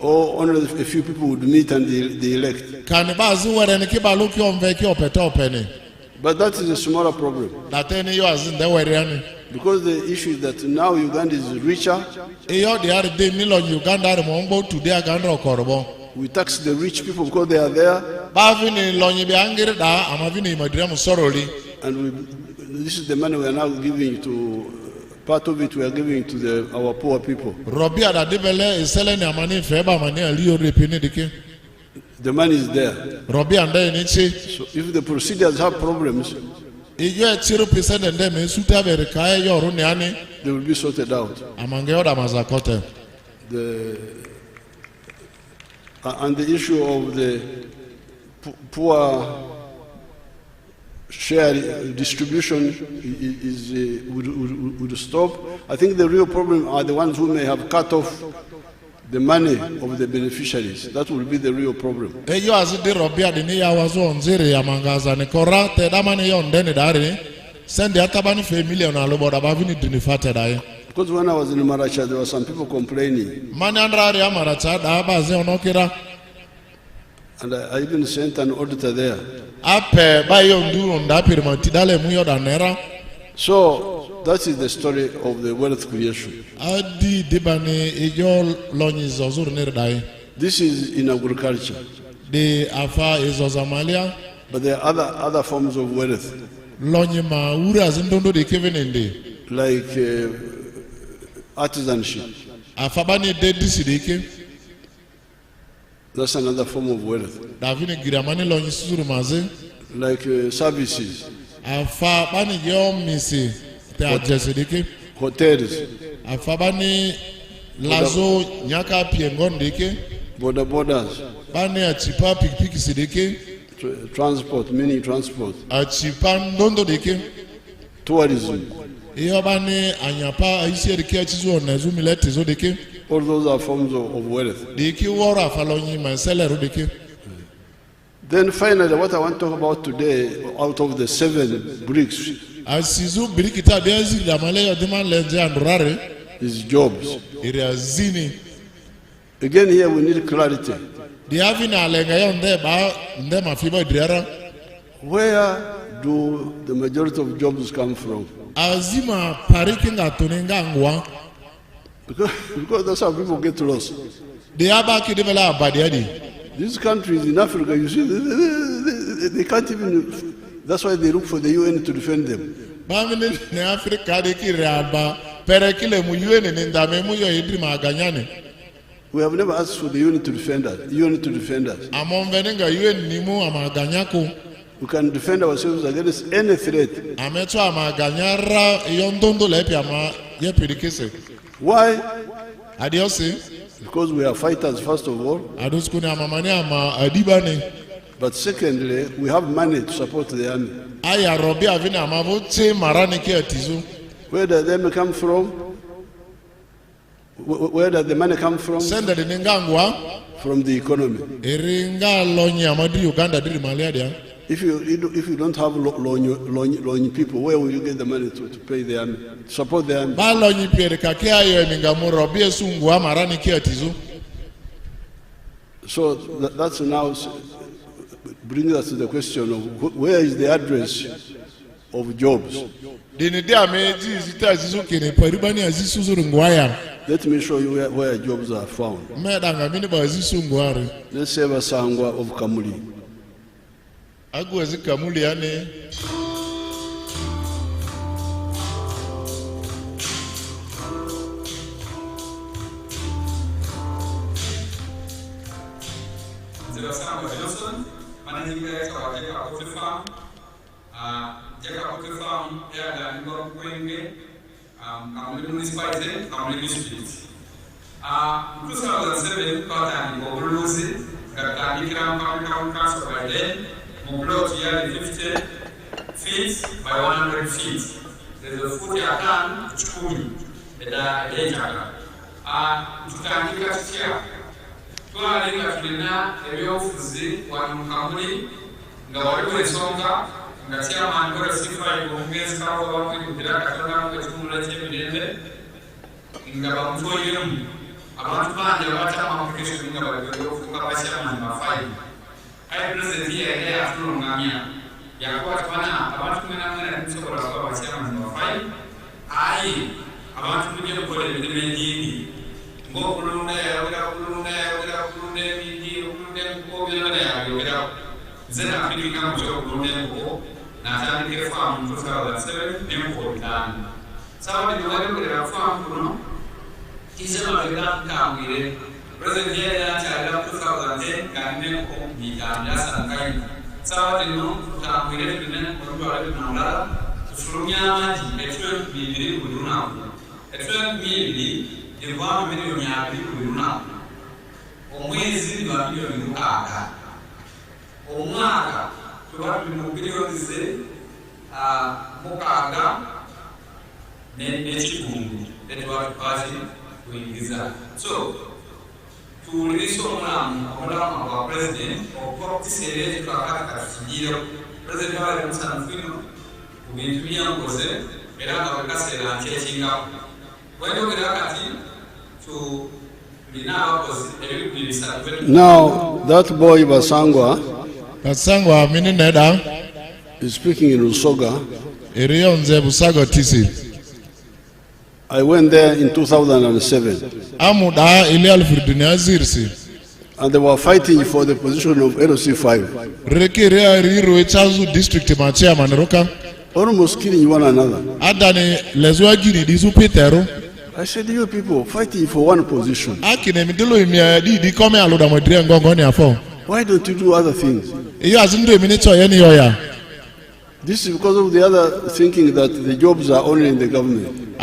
Or only a few people would meet and they elect. Can bazu were ne ki ba lo ki on ki opeta opene. But that is a smaller problem. That any you as in the were. Because the issue is that now Uganda is richer. We tax the rich people because they are there. And this is the money we are now giving to, part of it we are giving to our poor people. The money is there. So if the procedures have problems, they will be sorted out. And the issue of the poor share distribution would stop. I think the real problem are the ones who may have cut off the money of the beneficiaries. That will be the real problem. Because when I was in Maracha, there were some people complaining. And I even sent an auditor there. So that is the story of the wealth creation. This is in agriculture. But there are other forms of wealth. Like artisanship. That's another form of wealth. Like services. Hotels. Borders. Transport, mini transport. Tourism. All those are forms of wealth. Then finally, what I want to talk about today, out of the 7 bricks, is jobs. Again, here we need clarity. Where do the majority of jobs come from? Because that's how people get lost. These countries in Africa, you see, they can't even. That's why they look for the UN to defend them. We have never asked for the UN to defend us. We can defend ourselves against any threat. Why? Because we are fighters, first of all. But secondly, we have money to support the army. Where does the money come from? Where does the money come from? From the economy. If you don't have loan people, where will you get the money to pay the army, to support the army? So that's now brings us to the question of where is the address of jobs? Let me show you where jobs are found. Let's say Basangwa of Kamuli. Managing Director of Jacob Farm. Jacob Farm, Airline, Gwenge, Municipality, Municipality. 2007, Patan, Bobulusi, Gatanikam, Town Council by then, Mublot yearly 50 feet by 100 feet. There's a foot akan, Chukumi, the Dayaka. Tutanika Chia. Twalinga tulina ebyobufuzi wano mu Kamuli nga waliwo ensonga nga chairman kola sifai kuongeza kawo bamwe kugira katonda mu kitundu ky'emirembe nga bamutoyemu abantu bangi abatama application nga balikuwa ba chairman bafai ai president yeye atulungamya yakuwa twana abantu mwenamwena kusobola kuba ba chairman bafai ai abantu kujja kukola emirembe nyingi ngokulunda bindi okulunda nkobirana yayogera zena afirika mu kyokulunda enkoko n'atandika efaamu mu 2007 n'enkoko 5 sawa niwalekolera faamu kuno izemabega nkambwire president yeye yakyalira mu 2010 ng'alina enkoko 5 yasankayo sawa lino tutambwire tulina olutwala tunamulala tufulumya amagi etulentu 2 buli lunaku etulentu 2 Ewa milioni 2 buli lunaku omwezi biba milioni 6 omwaka tuba tuli mu bilioni 6 n'ekitundu etuba tukwati kuyingiza so tuwuliriza omulamu gwa president okuva ku kiseera ekyo twakati katukigirewo president wali musanvu ino ku bintu byankoze era nga bwe kaseera nkyekingaku when you get to Now, that boy Basangwa is speaking in Usoga. I went there in 2007. And they were fighting for the position of LC5. Almost killing one another. I said, you people fighting for one position. Why don't you do other things? This is because of the other thinking that the jobs are only in the government.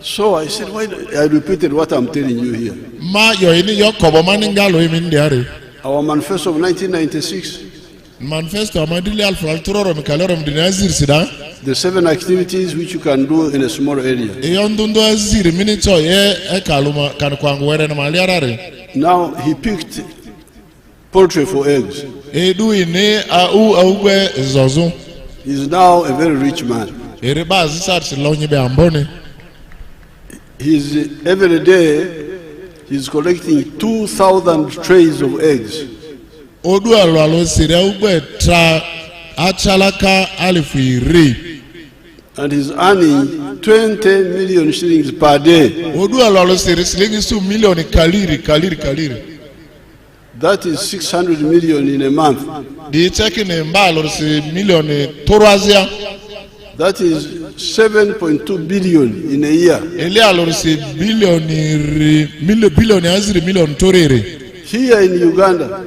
So I said, why? I repeated what I'm telling you here. Our manifesto of 1996. The 7 activities which you can do in a small area. Now he picked poultry for eggs. He's now a very rich man. He's every day he's collecting 2,000 trays of eggs. And he's earning 20 million shillings per day. That is 600 million in a month. That is 7.2 billion in a year. Here in Uganda,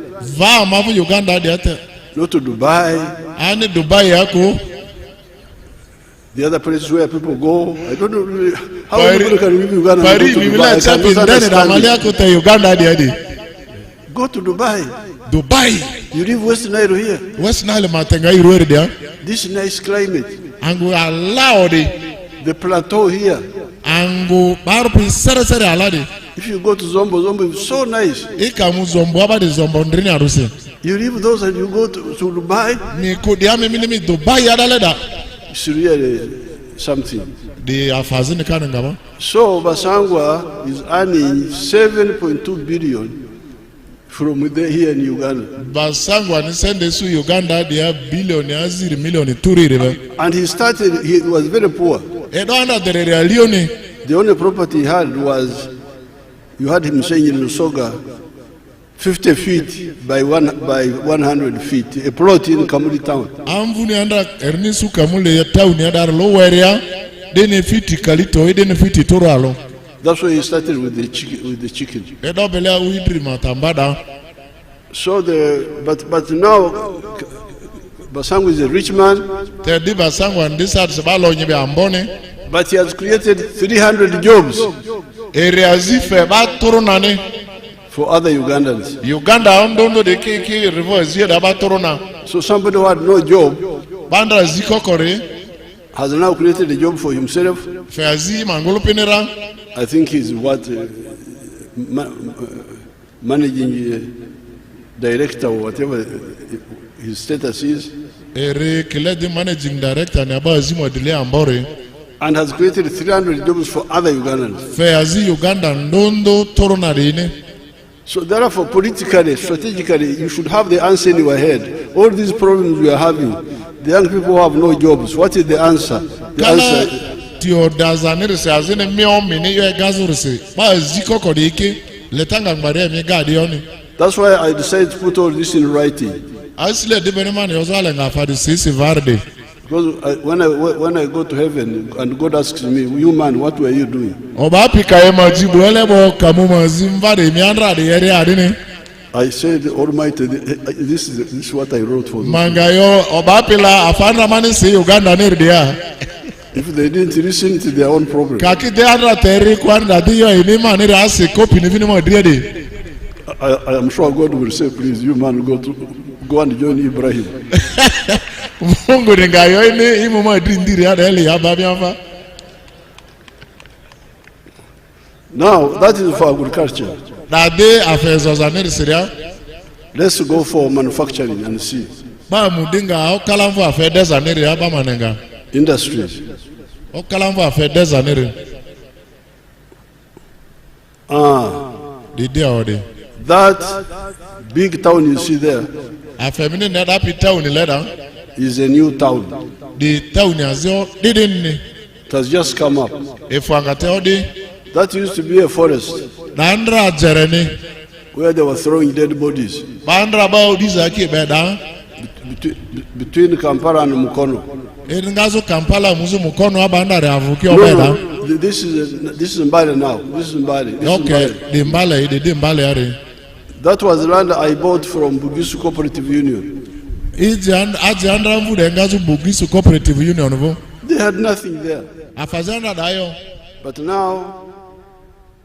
not to Dubai, the other places where people go. I don't know how people can leave Uganda and go to Dubai. You leave West Nile here. This nice climate. And we allow the plateau here. If you go to Zombo, Zombo is so nice. You leave those and you go to Dubai. It's really something. So Basangwa is earning 7.2 billion from here in Uganda. And he started, he was very poor. The only property he had was, you had him saying in Usoga, 50 feet by 100 feet, a plot in Kamuli town. That's why he started with the chicken. So but now Basangwa is a rich man. But he has created 300 jobs for other Ugandans. So somebody who had no job has now created a job for himself. I think he's what managing director or whatever his status is. Managing director and has created 300 jobs for other Ugandans. So therefore, politically, strategically, you should have the answer in your head. All these problems we are having, the young people have no jobs. What is the answer? The answer. That's why I decided to put all this in writing. Because when I go to heaven and God asks me, you man, what were you doing? I said, Almighty, this is what I wrote for them. If they didn't listen to their own problem, I am sure God will say, please, you man, go and join Ibrahim. Now, that is for agriculture. Let's go for manufacturing and see. industries. Okalamvu afedeza nere. Didi ode. That big town you see there Afemini neda pi town leda. is a new town. The town yazio didn't. It has just come up. Efwangate ode. That used to be a forest Nandra jereni. where they were throwing dead bodies Bandra ba udiza ki beda. between Kampala and Mukono. Ngazo Kampala muzu Mukono abanda reavuki No, obeda. no, this is Mbale now. This is Mbale. This is Okay, Mbale. the Mbale are. That was land I bought from Bugisu Cooperative Union. Aji andra mvude ngazo Bugisu Cooperative Union vo. They had nothing there. Afazanda dayo. But now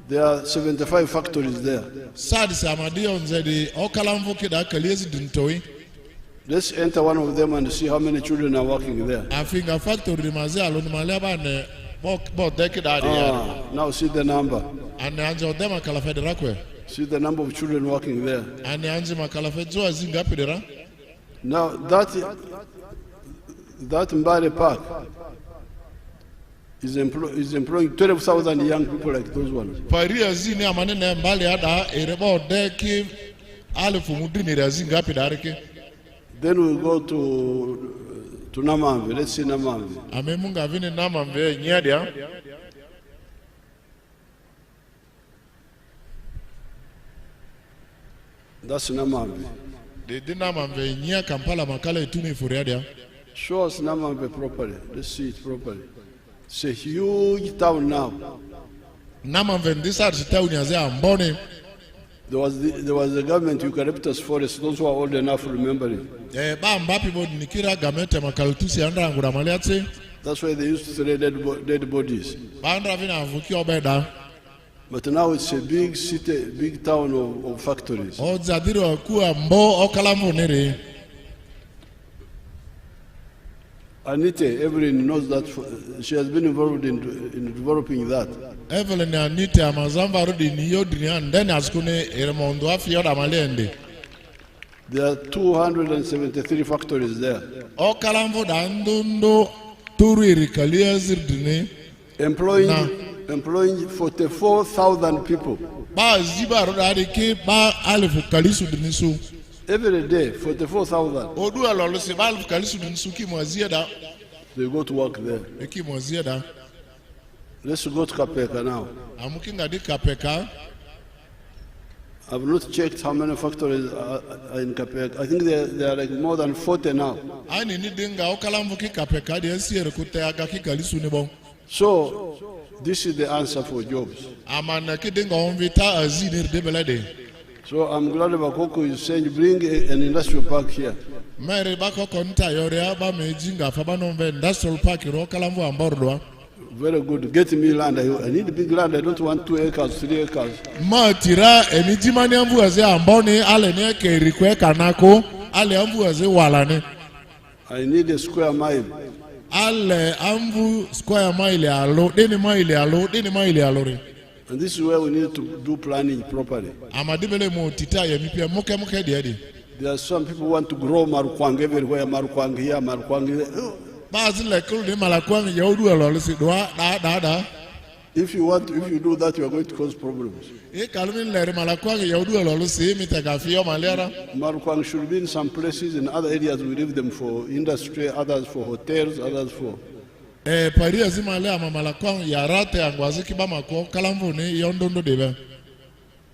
there are 75 factories there. Sad samadio nzedi Okalamvu kida kaliezi dintoi. Let's enter one of them and see how many children are working there. Afinga factory mazi aloni maleba ne bo deki dadi ya. Now see the number. Ane anje odema kalafedera kwe. See the number of children working there. Ane anje makalafedzoa zinga pidera. Now that Mbale Park is employing 12,000 young people like those ones. Paria zini amane ne Mbale ada ereba deki alifu mudini razinga pidareke. Then we'll go to Namamve. Let's see Namamve. Ame munga vini Namamve nyadia. That's Namamve. De Namamve nya Kampala makala ituni furiadia. Show us Namamve properly. Let's see it properly. It's a huge town now. Namamve ndisa town yaze ambone. There was the government eucalyptus forest. Those who are old enough remember it. Ba mbapi bod nikira gamete makaltusi andra ngura maliatse. That's why they used to throw dead bodies. Ba andra vina avuki obeda. But now it's a big city, big town of factories. O zadiri wakuwa mbo Okalamvu nere. Anita Evelyn knows that. She has been involved in developing that. Evelyn Anita amazamba rudi niyo dunia ndeni askune eremondo afiyoda malende. There are 273 factories there. Okalamvu da ndundo turu irikalia zirdine. Employing 44,000 people. Ba ziba roda adike ba alifu kalisu dinisu. Every day, 44,000. Odu alolo se ba alifu kalisu dinisu ki mwazia da. They go to work there. Eki mwazia da. Let's go to Kapeka now. Amukinga di Kapeka. I've not checked how many factories are in Kapeka. I think there are like more than 40 now. Ani ni dinga Okalamvu ki Kapeka di esiere kute aga ki kalisu ni bon. So, this is the answer for jobs. Amana ki dinga onvita azini rdebelede. So I'm glad Bakoko is saying bring an industrial park here. Mere bako konta yore aba mejinga fabanomve industrial park ro Okalamvu ambordwa. Very good. Get me land. I need big land. I don't want 2 acres, 3 acres. Ma tira emijimani amvu aze ambone ale ne ke rikwe kanako ale amvu aze walane. I need a square mile. Ale amvu square mile alo deni mile alo deni mile alore. And this is where we need to do planning properly. Amadibele mo tita yemipia muke diedi. There are some people who want to grow marukwang everywhere, marukwang here, marukwang there. Bazi lekulu ni malakwang yaudu alolisi doa da. If you do that, you are going to cause problems. Kalmin leri malakwang yaudu alolisi mitagafiyo maliara. Marukwang should be in some places. In other areas, we leave them for industry, others for hotels, others for... Paria zimale ama malakwang yarate angwazi kibama ko Kalamvu ni yondondo debe.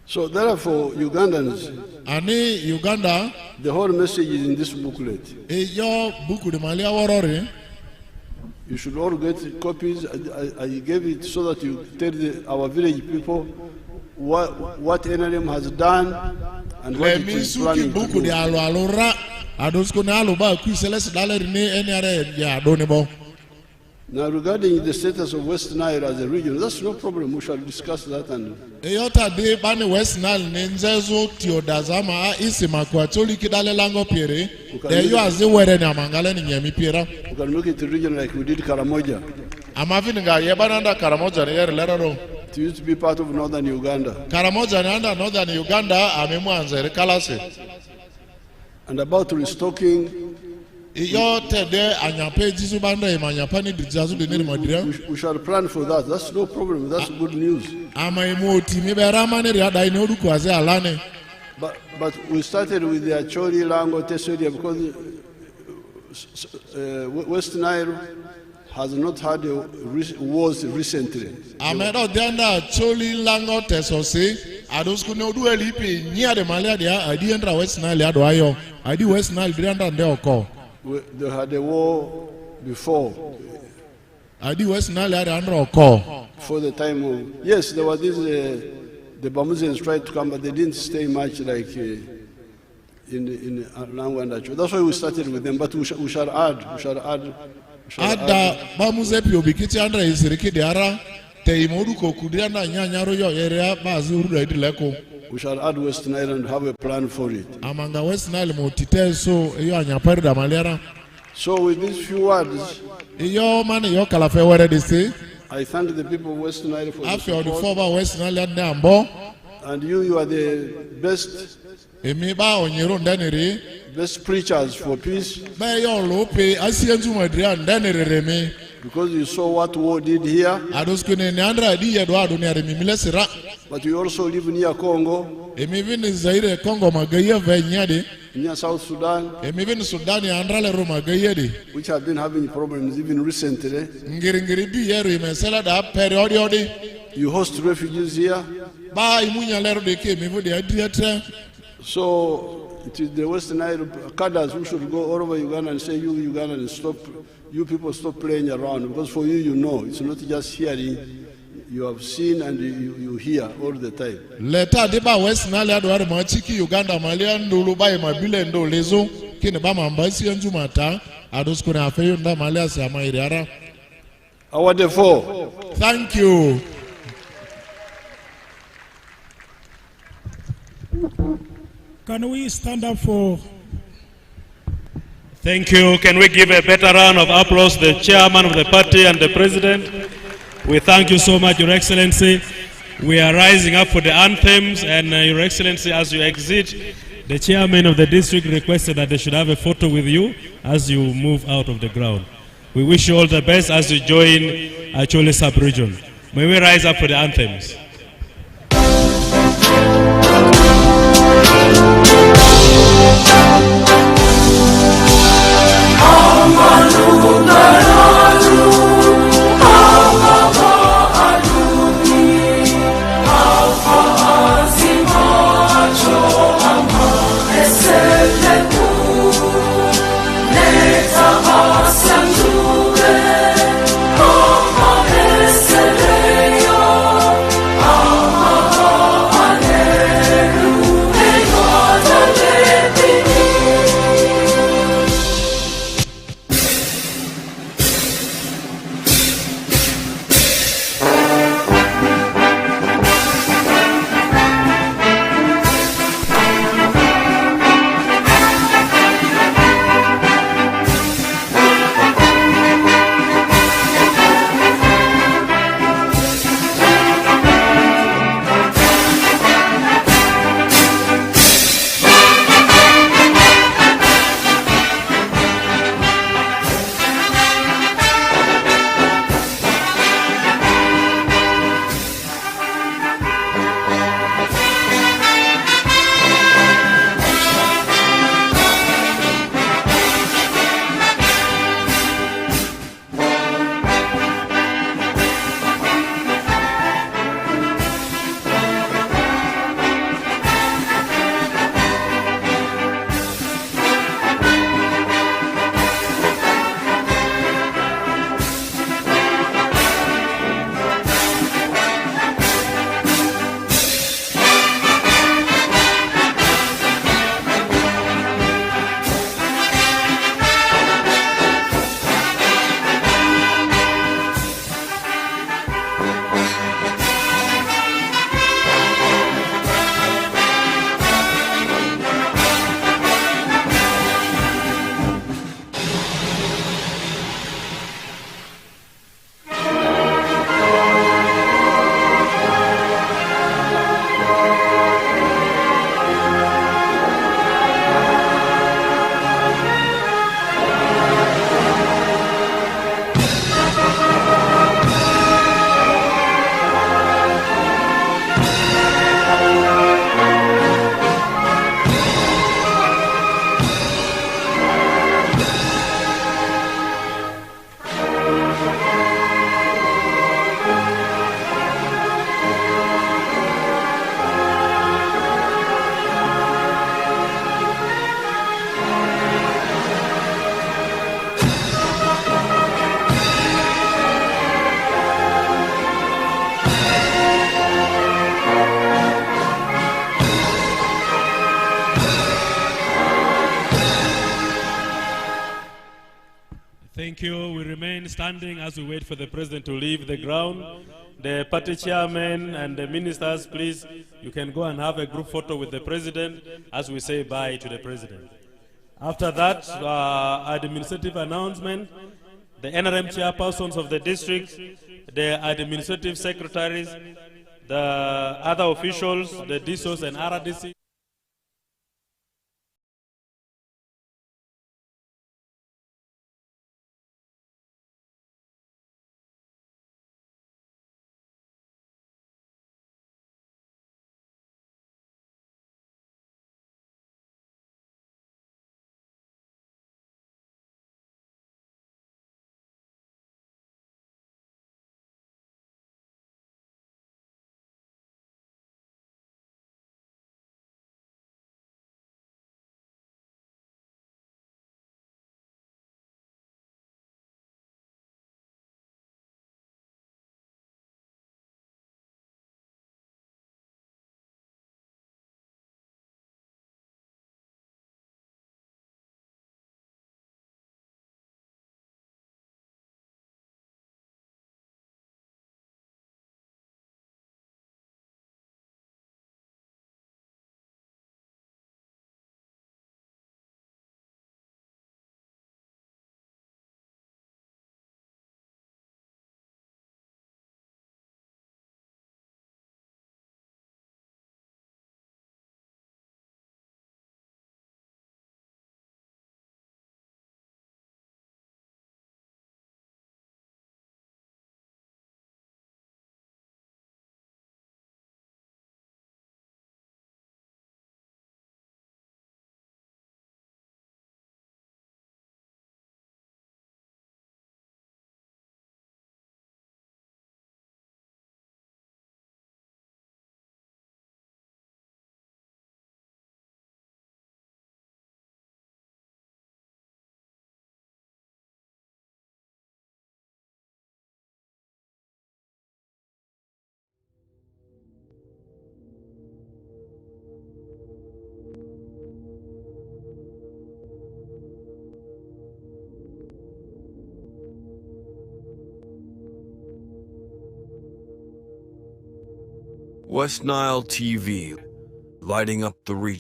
So therefore, Ugandans, Ani Uganda, the whole message is in this booklet. Yo buku de malia warore. You should all get copies. I gave it so that you tell our village people what NRM has done and what it is planning to buku do. de alora adosko na aloba ku selesi daleri ni NRM ya donibo. Now regarding the status of West Nile as a region, that's no problem. We shall discuss that. And Eyota de bani West Nile nenzezo tiodazama isima kwa toli kidale lango pire. De yo azi were ni amangale ni nyemi pira. we can make it a region like we did Karamoja. Amavini nga yebananda Karamoja ni yere leraro. It used to be part of northern Uganda. Karamoja ni anda northern Uganda amemwanza kalase. And about restocking Yo tede anyape jisu banda emanyapa ni dijazu de nere madira. We shall plan for that. That's no problem. That's good news. Ama emoti me berama ne riada ine odu kwaze alane. But we started with the Acholi Lango Tesoria because West Nile has not had wars recently. Amedo denda Acholi Lango Tesose adosku ne odu elipi nya de malia dia adi entra West Nile ado ayo. Adi West Nile diranda nde oko. They had a war before. Adi West Nile adi andra oko. For the time of, yes, there was this, the Bamuzians tried to come, but they didn't stay much like in Lango and Acholi. That's why we started with them, but we shall add. Ada Bamuze pio bikiti andra isiriki diara te imodu kokudia na nyanyaro yo area bazi uru edi leko. We shall add West Nile and have a plan for it. Amanga West Nile motite so iyo anyapari da malera. So with these few words, iyo mane yo kalafe were de say. I thank the people of West Nile for the support. former West Nile and ambo. And you are the best. Emiba onyero ndanere. Best preachers for peace. Ba yo lope asienzu madria ndanere me. Because you saw what war did here. Adoskune ne andra di yedo ado ne aremimile sira. But you also live near Congo. Emivini Zaire Congo magaye venyade. Near South Sudan. Emivini Sudan ya andra le Roma gayede. Which have been having problems even recently. Ngiri bi yeru imesela da periodiodi. You host refugees here. Ba imunya lero de ke mivu de adriatre. So it is the West Nile cadres who should go all over Uganda and say, you Ugandans, stop, you people stop playing around. Because for you, you know, it's not just hearing, you have seen and you hear all the time. Leta deba West Nile adware machiki Uganda malia ndulu bae mabile ndo lezo kine ba mambasi yanzu mata adoskone afeyo nda malia sama iriara. Our default. Thank you. Can we stand up for... Thank you. Can we give a better round of applause to the chairman of the party and the president? We thank you so much, Your Excellency. We are rising up for the anthems, and Your Excellency, as you exit, the chairman of the district requested that they should have a photo with you as you move out of the ground. We wish you all the best as you join Acholi sub-region. May we rise up for the anthems. Thank you. We remain standing as we wait for the president to leave the ground. The party chairman and the ministers, please, you can go and have a group photo with the president as we say bye to the president. After that, administrative announcement, the NRM chairpersons of the district, the administrative secretaries, the other officials, the DSOs and RDC. West Nile TV, lighting up the region.